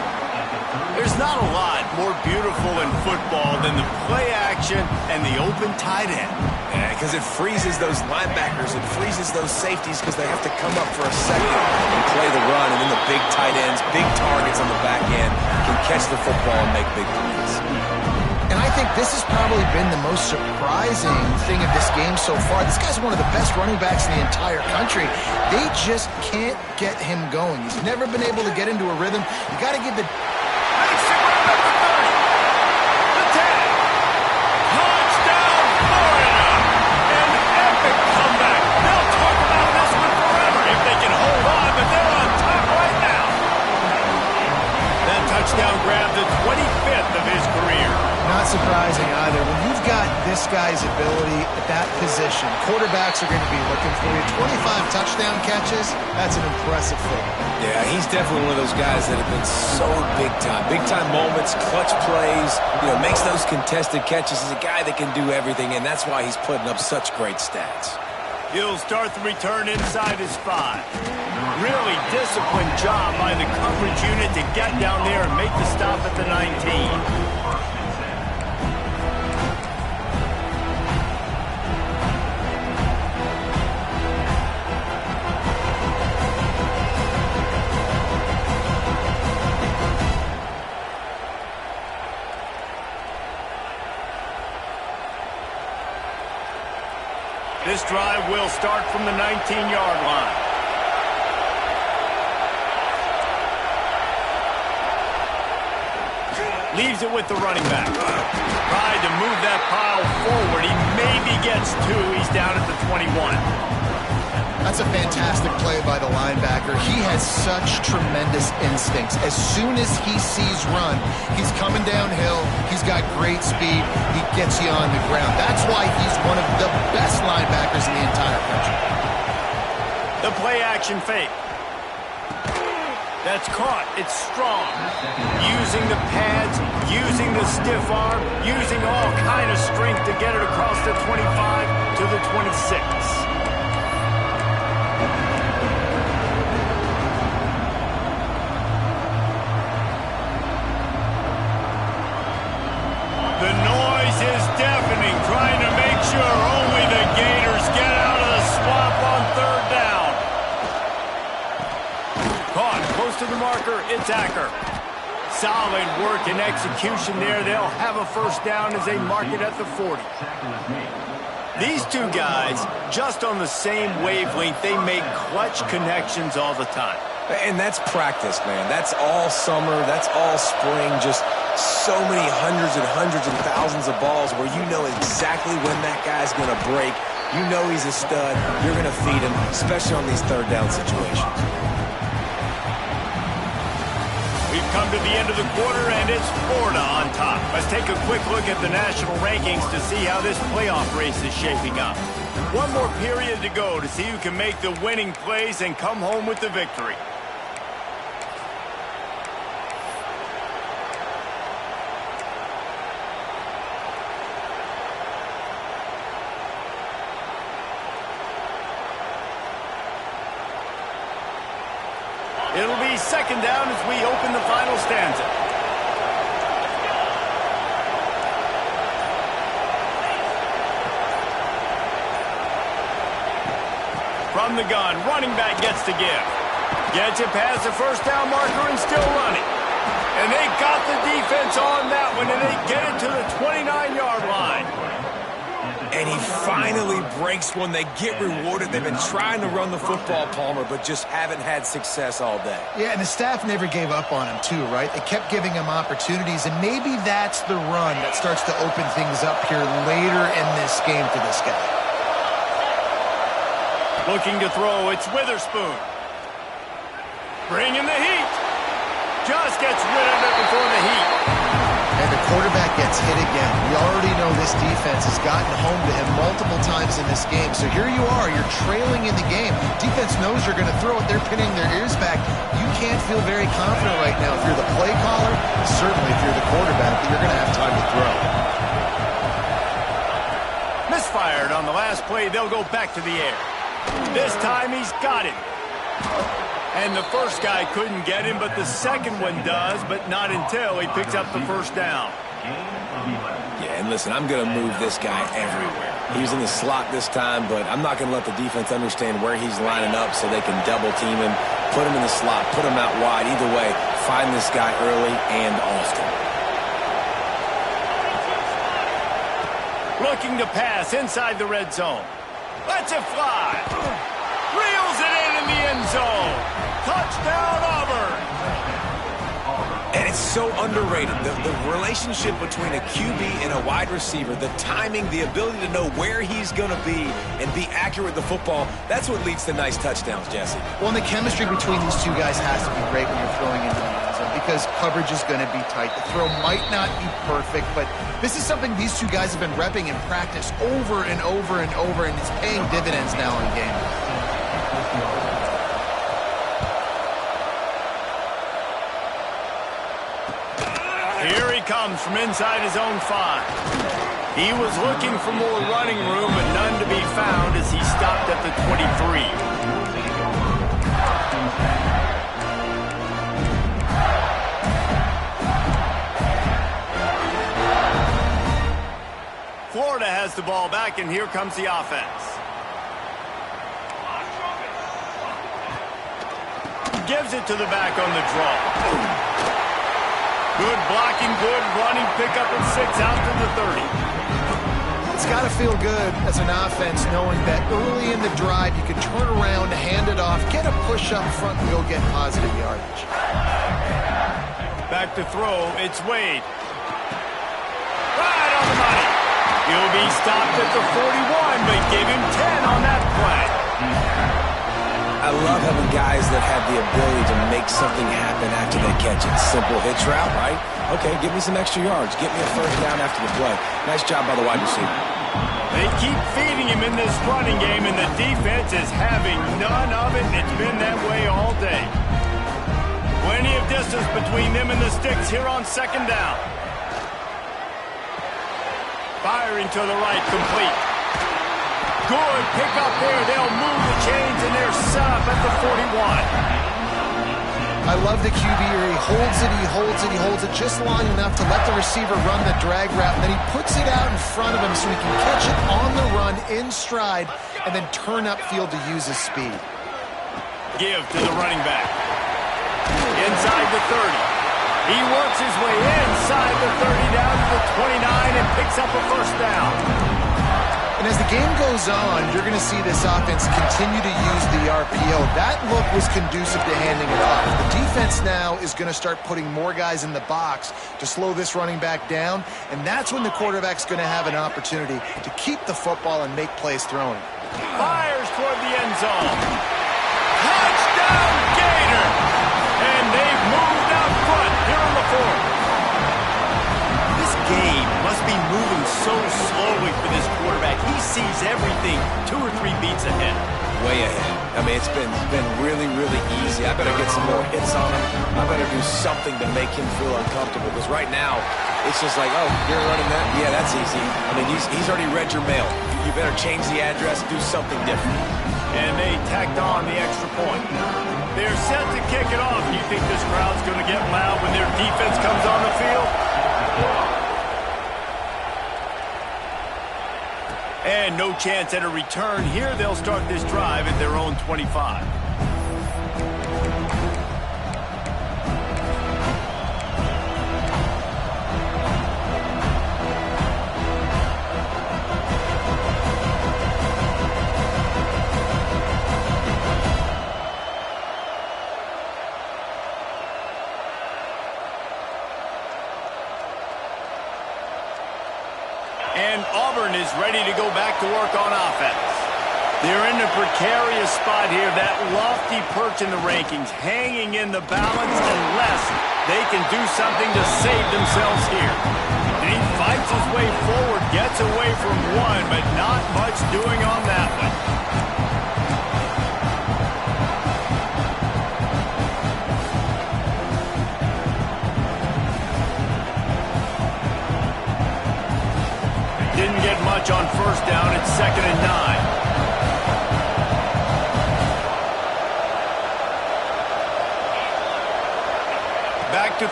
There's not a lot more beautiful in football than the play action and the open tight end. Yeah, because it freezes those linebackers. It freezes those safeties because they have to come up for a second and play the run. And then the big tight ends, big targets on the back end can catch the football and make big plays. And I think this has probably been the most surprising thing of this game so far. This guy's one of the best running backs in the entire country. They just can't get him going. He's never been able to get into a rhythm. You got to give the... Makes it run up the 30. The 10. Touchdown, Florida. An epic comeback. They'll talk about this one forever if they can hold on, but they're on top right now. That touchdown grabbed the 25th of his career. Not surprising either. When you've got this guy's ability at that position, quarterbacks are going to be looking for you. 25 touchdown catches, that's an impressive thing. Yeah, he's definitely one of those guys that have been so big time. Big time moments, clutch plays, makes those contested catches. He's a guy that can do everything, and that's why he's putting up such great stats. He'll start the return inside his 5. Really disciplined job by the coverage unit to get down there and make the stop at the 19. This drive will start from the 19-yard line. Leaves it with the running back. Tried to move that pile forward. He maybe gets 2. He's down at the 21. That's a fantastic play by the linebacker. He has such tremendous instincts. As soon as he sees run, he's coming downhill. He's got great speed. He gets you on the ground. That's why he's one of the best linebackers in the entire country. The play action fake. That's caught. It's strong. Using the pads, using the stiff arm, using all kind of strength to get it across the 25 to the 26. The noise is deafening, trying to make sure only the Gators get out of the swamp on 3rd down. Caught, close to the marker, it's Acker. Solid work and execution there. They'll have a 1st down as they mark it at the 40. These two guys, just on the same wavelength, they make clutch connections all the time. And that's practice, man. That's all summer. That's all spring. Just so many hundreds and thousands of balls where you know exactly when that guy's going to break. You know he's a stud. You're going to feed him, especially on these 3rd down situations. We've come to the end of the quarter, and it's Florida on top. Let's take a quick look at the national rankings to see how this playoff race is shaping up. One more period to go to see who can make the winning plays and come home with the victory. It'll be 2nd down as we open the final stanza. From the gun, running back gets to give. Gets it past the 1st down marker and still running. And they got the defense on that one, and they get it to the 29-yard line. And he finally breaks one. They get rewarded. They've been trying to run the football, Palmer, but just haven't had success all day. Yeah, and the staff never gave up on him, too, right? They kept giving him opportunities, and maybe that's the run that starts to open things up here later in this game for this guy. Looking to throw, it's Witherspoon. Bringing the heat. Just gets rid of it before the heat. And the quarterback gets hit again. We already know this defense has gotten home to him multiple times in this game. So here you are, you're trailing in the game. Defense knows you're going to throw it. They're pinning their ears back. You can't feel very confident right now if you're the play caller, certainly if you're the quarterback, that you're going to have time to throw. Misfired on the last play. They'll go back to the air. This time he's got it. And the first guy couldn't get him, but the second one does, but not until he picks up the first down. Yeah, and listen, I'm going to move this guy everywhere. He was in the slot this time, but I'm not going to let the defense understand where he's lining up so they can double team him, put him in the slot, put him out wide. Either way, find this guy early and often. Looking to pass inside the red zone. Lets it fly. Reels it in the end zone. Touchdown, Auburn. And it's so underrated. The relationship between a QB and a wide receiver, the timing, the ability to know where he's going to be and be accurate with the football, that's what leads to nice touchdowns, Jesse. Well, and the chemistry between these two guys has to be great when you're throwing into the end zone because coverage is going to be tight. The throw might not be perfect, but this is something these two guys have been repping in practice over and over and over, and it's paying dividends now in game. Here he comes from inside his own 5. He was looking for more running room, but none to be found as he stopped at the 23. Florida has the ball back, and here comes the offense. Gives it to the back on the draw. Good blocking, good running, pick up at 6 out to the 30. It's got to feel good as an offense knowing that early in the drive you can turn around, hand it off, get a push up front, and go get positive yardage. Back to throw, it's Wade. Right on the money. He'll be stopped at the 41, but give him 10 on that play. I love having guys that have the ability to make something happen after they catch it. Simple hitch route, right? Okay, give me some extra yards. Get me a first down after the play. Nice job by the wide receiver. They keep feeding him in this running game, and the defense is having none of it. It's been that way all day. Plenty of distance between them and the sticks here on second down. Firing to the right, complete. Good pick up there. They'll move the chains, and they're set up at the 41. I love the QB here. He holds it, he holds it, he holds it just long enough to let the receiver run the drag route, and then he puts it out in front of him so he can catch it on the run in stride and then turn upfield to use his speed. Give to the running back. Inside the 30. He works his way inside the 30 down to the 29 and picks up a first down. And as the game goes on, you're going to see this offense continue to use the RPO. That look was conducive to handing it off. The defense now is going to start putting more guys in the box to slow this running back down, and that's when the quarterback's going to have an opportunity to keep the football and make plays throwing. Fires toward the end zone. Touchdown, Gator! And they've moved out front here on the 4th. This game must be moving so slowly for this quarterback. He sees everything 2 or 3 beats ahead. Way ahead. I mean, it's been really, really easy. I better get some more hits on him. I better do something to make him feel uncomfortable. Because right now, it's just like, oh, you're running that? Yeah, that's easy. I mean, he's already read your mail. You better change the address, do something different. And they tacked on the extra point. They're set to kick it off. Do you think this crowd's going to get loud when their defense comes on the field? And no chance at a return here. They'll start this drive at their own 25. And Auburn is ready to go back to work on offense. They're in a precarious spot here, that lofty perch in the rankings, hanging in the balance unless they can do something to save themselves here. And he fights his way forward, gets away from one, but not much doing on that one. Didn't get much on first down. It's 2nd and 9.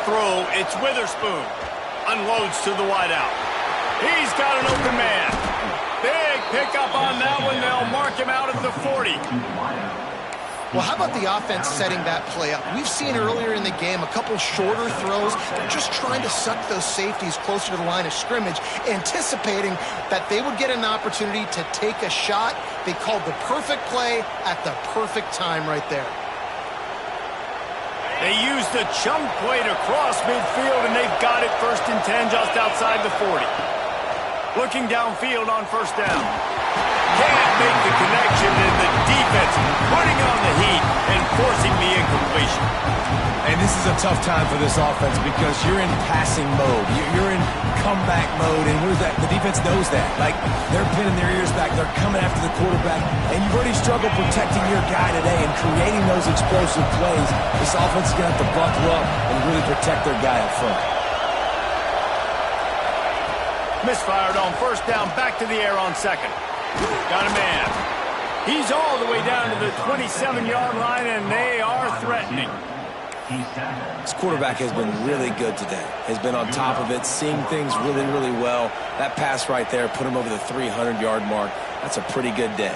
throw. It's Witherspoon. Unloads to the wideout. He's got an open man. Big pickup on that one. They'll mark him out at the 40. Well, how about the offense setting that play up? We've seen earlier in the game a couple shorter throws. They're just trying to suck those safeties closer to the line of scrimmage, anticipating that they would get an opportunity to take a shot. They called the perfect play at the perfect time right there. They used the chunk play to cross midfield, and they've got it 1st and 10 just outside the 40. Looking downfield on 1st down. Can't make the connection, and the defense putting on the heat and forcing the incompletion. And this is a tough time for this offense because you're in passing mode. You're in comeback mode, and where's that? The defense knows that. Like, they're pinning their ears back. They're coming after the quarterback, and you've already struggled protecting your guy today and creating those explosive plays. This offense is going to have to buckle up and really protect their guy up front. Misfired on 1st down, back to the air on 2nd. Got a man. He's all the way down to the 27-yard line, and they are threatening. This quarterback has been really good today. Has been on top of it, seeing things really, really well. That pass right there put him over the 300-yard mark. That's a pretty good day.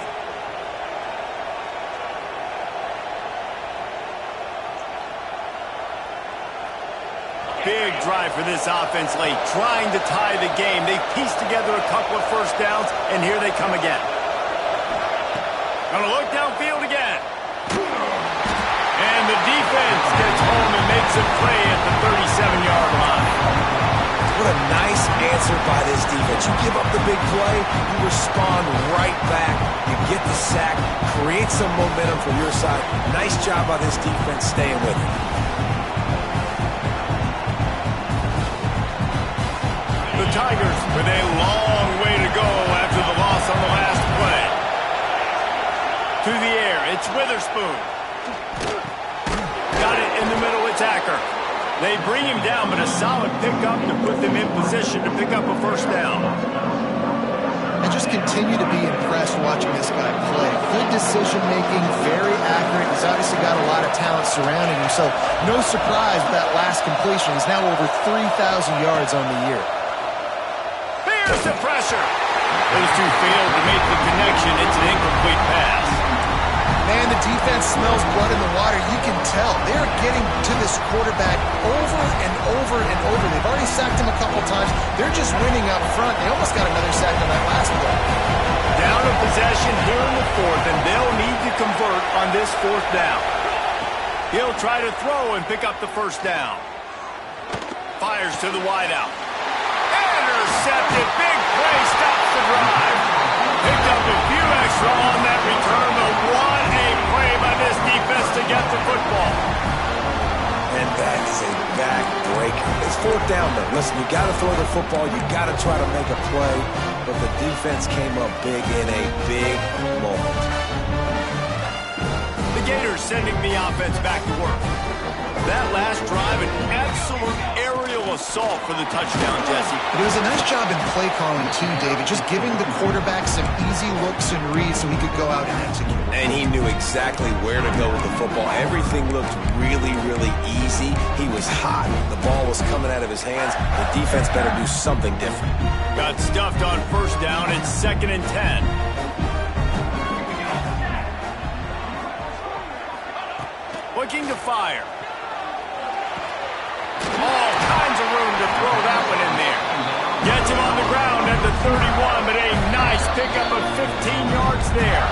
Big drive for this offense late, trying to tie the game. They pieced together a couple of 1st downs, and here they come again. Gonna look downfield again. And the defense gets home and makes a play at the 37-yard line. What a nice answer by this defense. You give up the big play, you respond right back. You get the sack, create some momentum for your side. Nice job by this defense staying with it. The Tigers with a long way to go after the loss on the last play. To the air, it's Witherspoon. Got it in the middle, it's Acker. They bring him down, but a solid pickup to put them in position to pick up a 1st down. I just continue to be impressed watching this guy play. Good decision-making, very accurate. He's obviously got a lot of talent surrounding him, so no surprise with that last completion. He's now over 3,000 yards on the year. Here's the pressure. Those two failed to make the connection. It's an incomplete pass. Man, the defense smells blood in the water. You can tell. They're getting to this quarterback over and over and over. They've already sacked him a couple times. They're just winning up front. They almost got another sack on that last play. Down a possession here in the 4th, and they'll need to convert on this 4th down. He'll try to throw and pick up the 1st down. Fires to the wideout. Intercepted. Big play. Stops the drive. Picked up a few extra on that return, but what a play by this defense to get the football. And that is a back-breaker. It's 4th down, though. Listen, you got to throw the football. You got to try to make a play. But the defense came up big in a big moment. The Gators sending the offense back to work. That last drive, an excellent aerial assault for the touchdown, Jesse. It was a nice job in play calling, too, David. Just giving the quarterback some easy looks and reads so he could go out and execute. And he knew exactly where to go with the football. Everything looked really, really easy. He was hot. The ball was coming out of his hands. The defense better do something different. Got stuffed on 1st down. It's 2nd and 10. Looking to fire. All kinds of room to throw that one in there. Gets him on the ground at the 31, but a nice pickup of 15 yards there.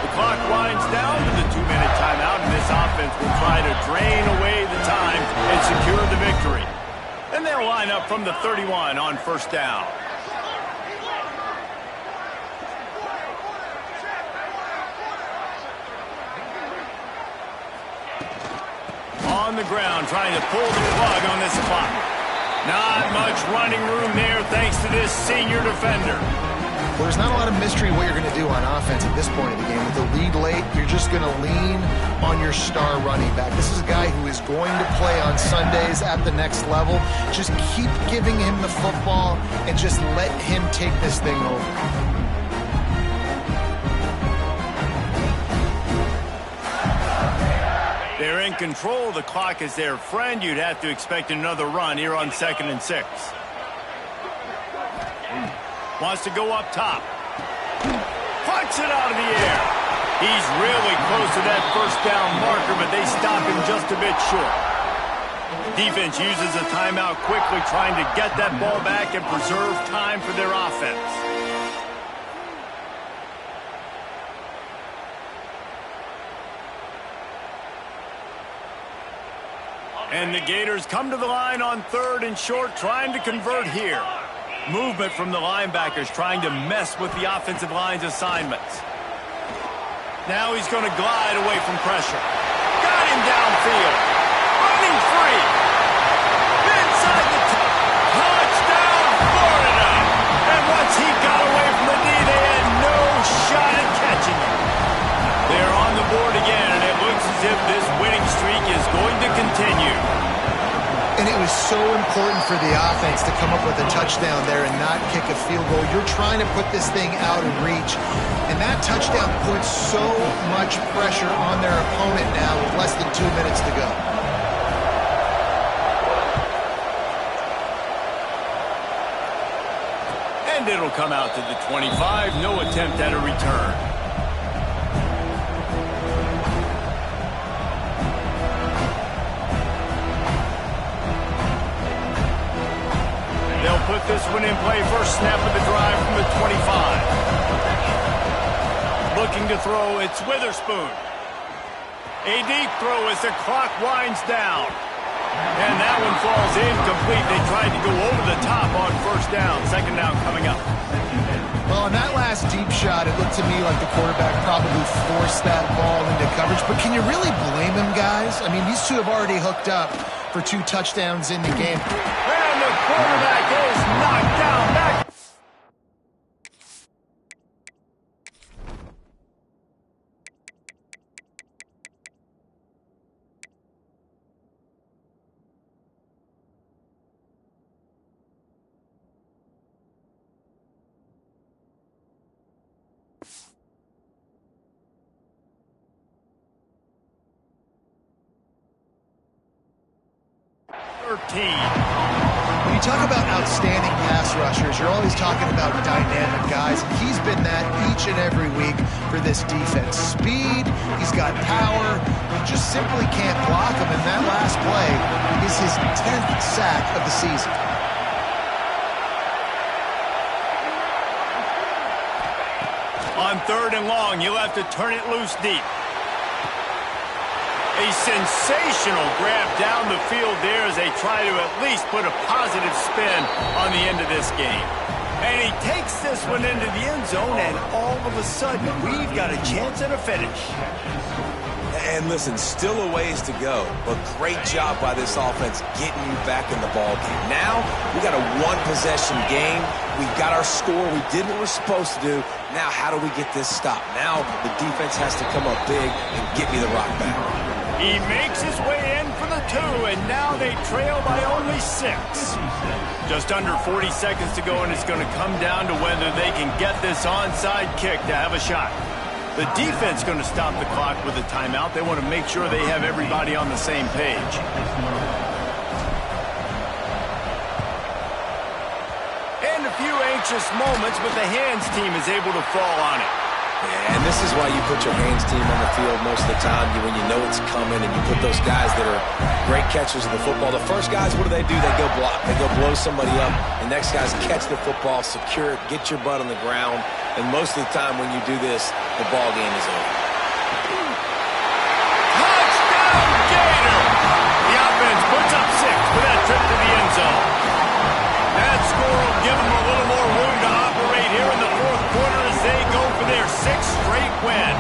The clock winds down to the 2-minute timeout, and this offense will try to drain away the time and secure the victory. And they'll line up from the 31 on 1st down. On the ground, trying to pull the plug on this clock. Not much running room there thanks to this senior defender. Well, there's not a lot of mystery what you're going to do on offense at this point of the game. With the lead late, you're just going to lean on your star running back. This is a guy who is going to play on Sundays at the next level. Just keep giving him the football and just let him take this thing over. They're in control the clock as their friend, you'd have to expect another run here on 2nd and 6. Wants to go up top. Punts it out of the air. He's really close to that first down marker, but they stop him just a bit short. Defense uses a timeout quickly, trying to get that ball back and preserve time for their offense. And the Gators come to the line on 3rd and short, trying to convert here. Movement from the linebackers, trying to mess with the offensive line's assignments. Now he's going to glide away from pressure. Got him downfield. Running free. Inside the touchdown, Florida. And once he got away from the D, they had no shot at catching him. They're on the board again, and it looks as if this winning streak is going to continue. And it was so important for the offense to come up with a touchdown there and not kick a field goal. You're trying to put this thing out of reach. And that touchdown puts so much pressure on their opponent now with less than 2 minutes to go. And it'll come out to the 25. No attempt at a return. They'll put this one in play. First snap of the drive from the 25. Looking to throw, it's Witherspoon. A deep throw as the clock winds down. And that one falls incomplete. They tried to go over the top on first down. Second down coming up. Well, on that last deep shot, it looked to me like the quarterback probably forced that ball into coverage. But can you really blame him, guys? I mean, these two have already hooked up for 2 touchdowns in the game. And the quarterback is knocked down back. When you talk about outstanding pass rushers, you're always talking about dynamic guys, and he's been that each and every week for this defense. Speed, he's got power, you just simply can't block him, and that last play is his 10th sack of the season. On 3rd and long, you'll have to turn it loose deep. A sensational grab down the field there as they try to at least put a positive spin on the end of this game. And he takes this one into the end zone, and all of a sudden, we've got a chance at a finish. And listen, still a ways to go, but great job by this offense getting you back in the ball game. Now, we got a one-possession game. We got our score. We did what we're supposed to do. Now, how do we get this stopped? Now, the defense has to come up big and get me the rock back. He makes his way in for the 2, and now they trail by only 6. Just under 40 seconds to go, and it's going to come down to whether they can get this onside kick to have a shot. The defense going to stop the clock with a timeout. They want to make sure they have everybody on the same page. And a few anxious moments, but the hands team is able to fall on it. And this is why you put your hands team on the field most of the time, when you know it's coming, and you put those guys that are great catchers of the football. The first guys, what do? They go block. They go blow somebody up. The next guys catch the football, secure it, get your butt on the ground. And most of the time when you do this, the ball game is over. Touchdown, Gator! The offense puts up 6 for that trip to the end zone. That score will give them a little more room to operate here in the 4th quarter as they go for their 6th straight win.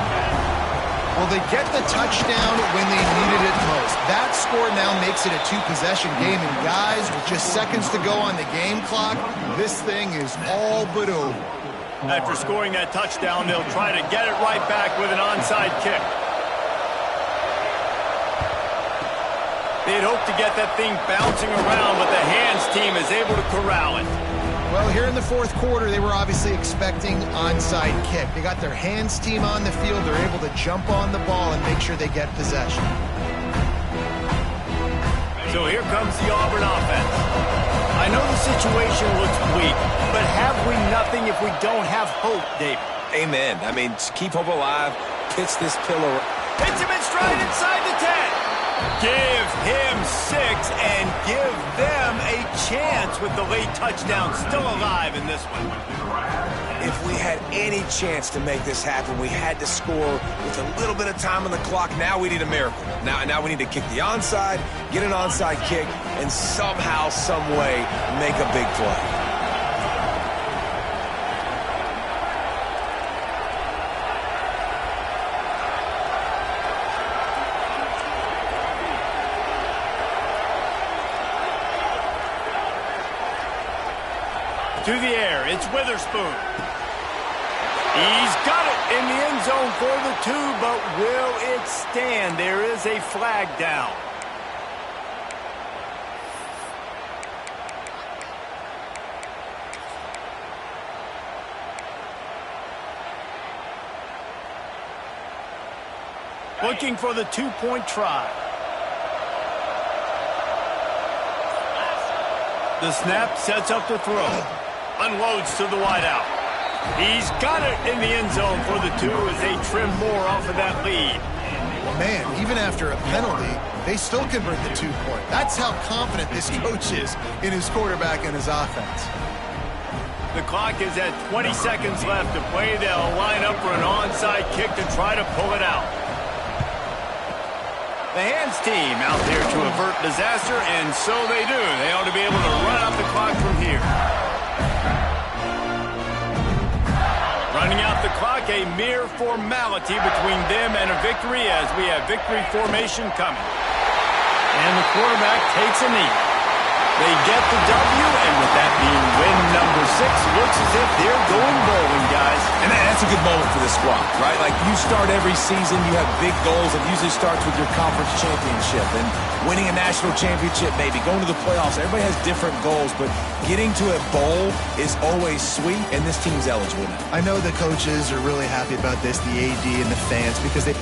Well, they get the touchdown when they needed it most. That score now makes it a 2-possession game, and guys, with just seconds to go on the game clock, this thing is all but over. After scoring that touchdown, they'll try to get it right back with an onside kick. They'd hope to get that thing bouncing around, but the hands team is able to corral it. Well, here in the 4th quarter, they were obviously expecting onside kick. They got their hands team on the field. They're able to jump on the ball and make sure they get possession. So here comes the Auburn offense. I know the situation looks bleak, but have we nothing if we don't have hope, David? Amen. I mean, keep hope alive. Pitch this pillow. Hits him in stride inside the 10. Give him 6 and give them a chance with the late touchdown still alive in this one. If we had any chance to make this happen, we had to score with a little bit of time on the clock. Now we need a miracle. Now we need to kick the onside, get an onside kick, and somehow, some way, make a big play. To the air, it's Witherspoon. He's got it in the end zone for the 2, but will it stand? There is a flag down. Looking for the 2-point try. The snap sets up the throw. Unloads to the wideout. He's got it in the end zone for the 2 as they trim more off of that lead. Man, even after a penalty, they still convert the 2-point. That's how confident this coach is in his quarterback and his offense. The clock is at 20 seconds left to play. They'll line up for an onside kick to try to pull it out. The hands team out there to avert disaster, and so they do. They ought to be able to run out the clock from here. Running out the clock, a mere formality between them and a victory as we have victory formation coming. And the quarterback takes a knee. They get the W, and with that being win number 6, looks as if they're going bowling, guys. And that's a good moment for this squad, right? Like, you start every season, you have big goals. It usually starts with your conference championship and winning a national championship, maybe going to the playoffs. Everybody has different goals, but getting to a bowl is always sweet, and this team's eligible now. I know the coaches are really happy about this, the AD and the fans, because they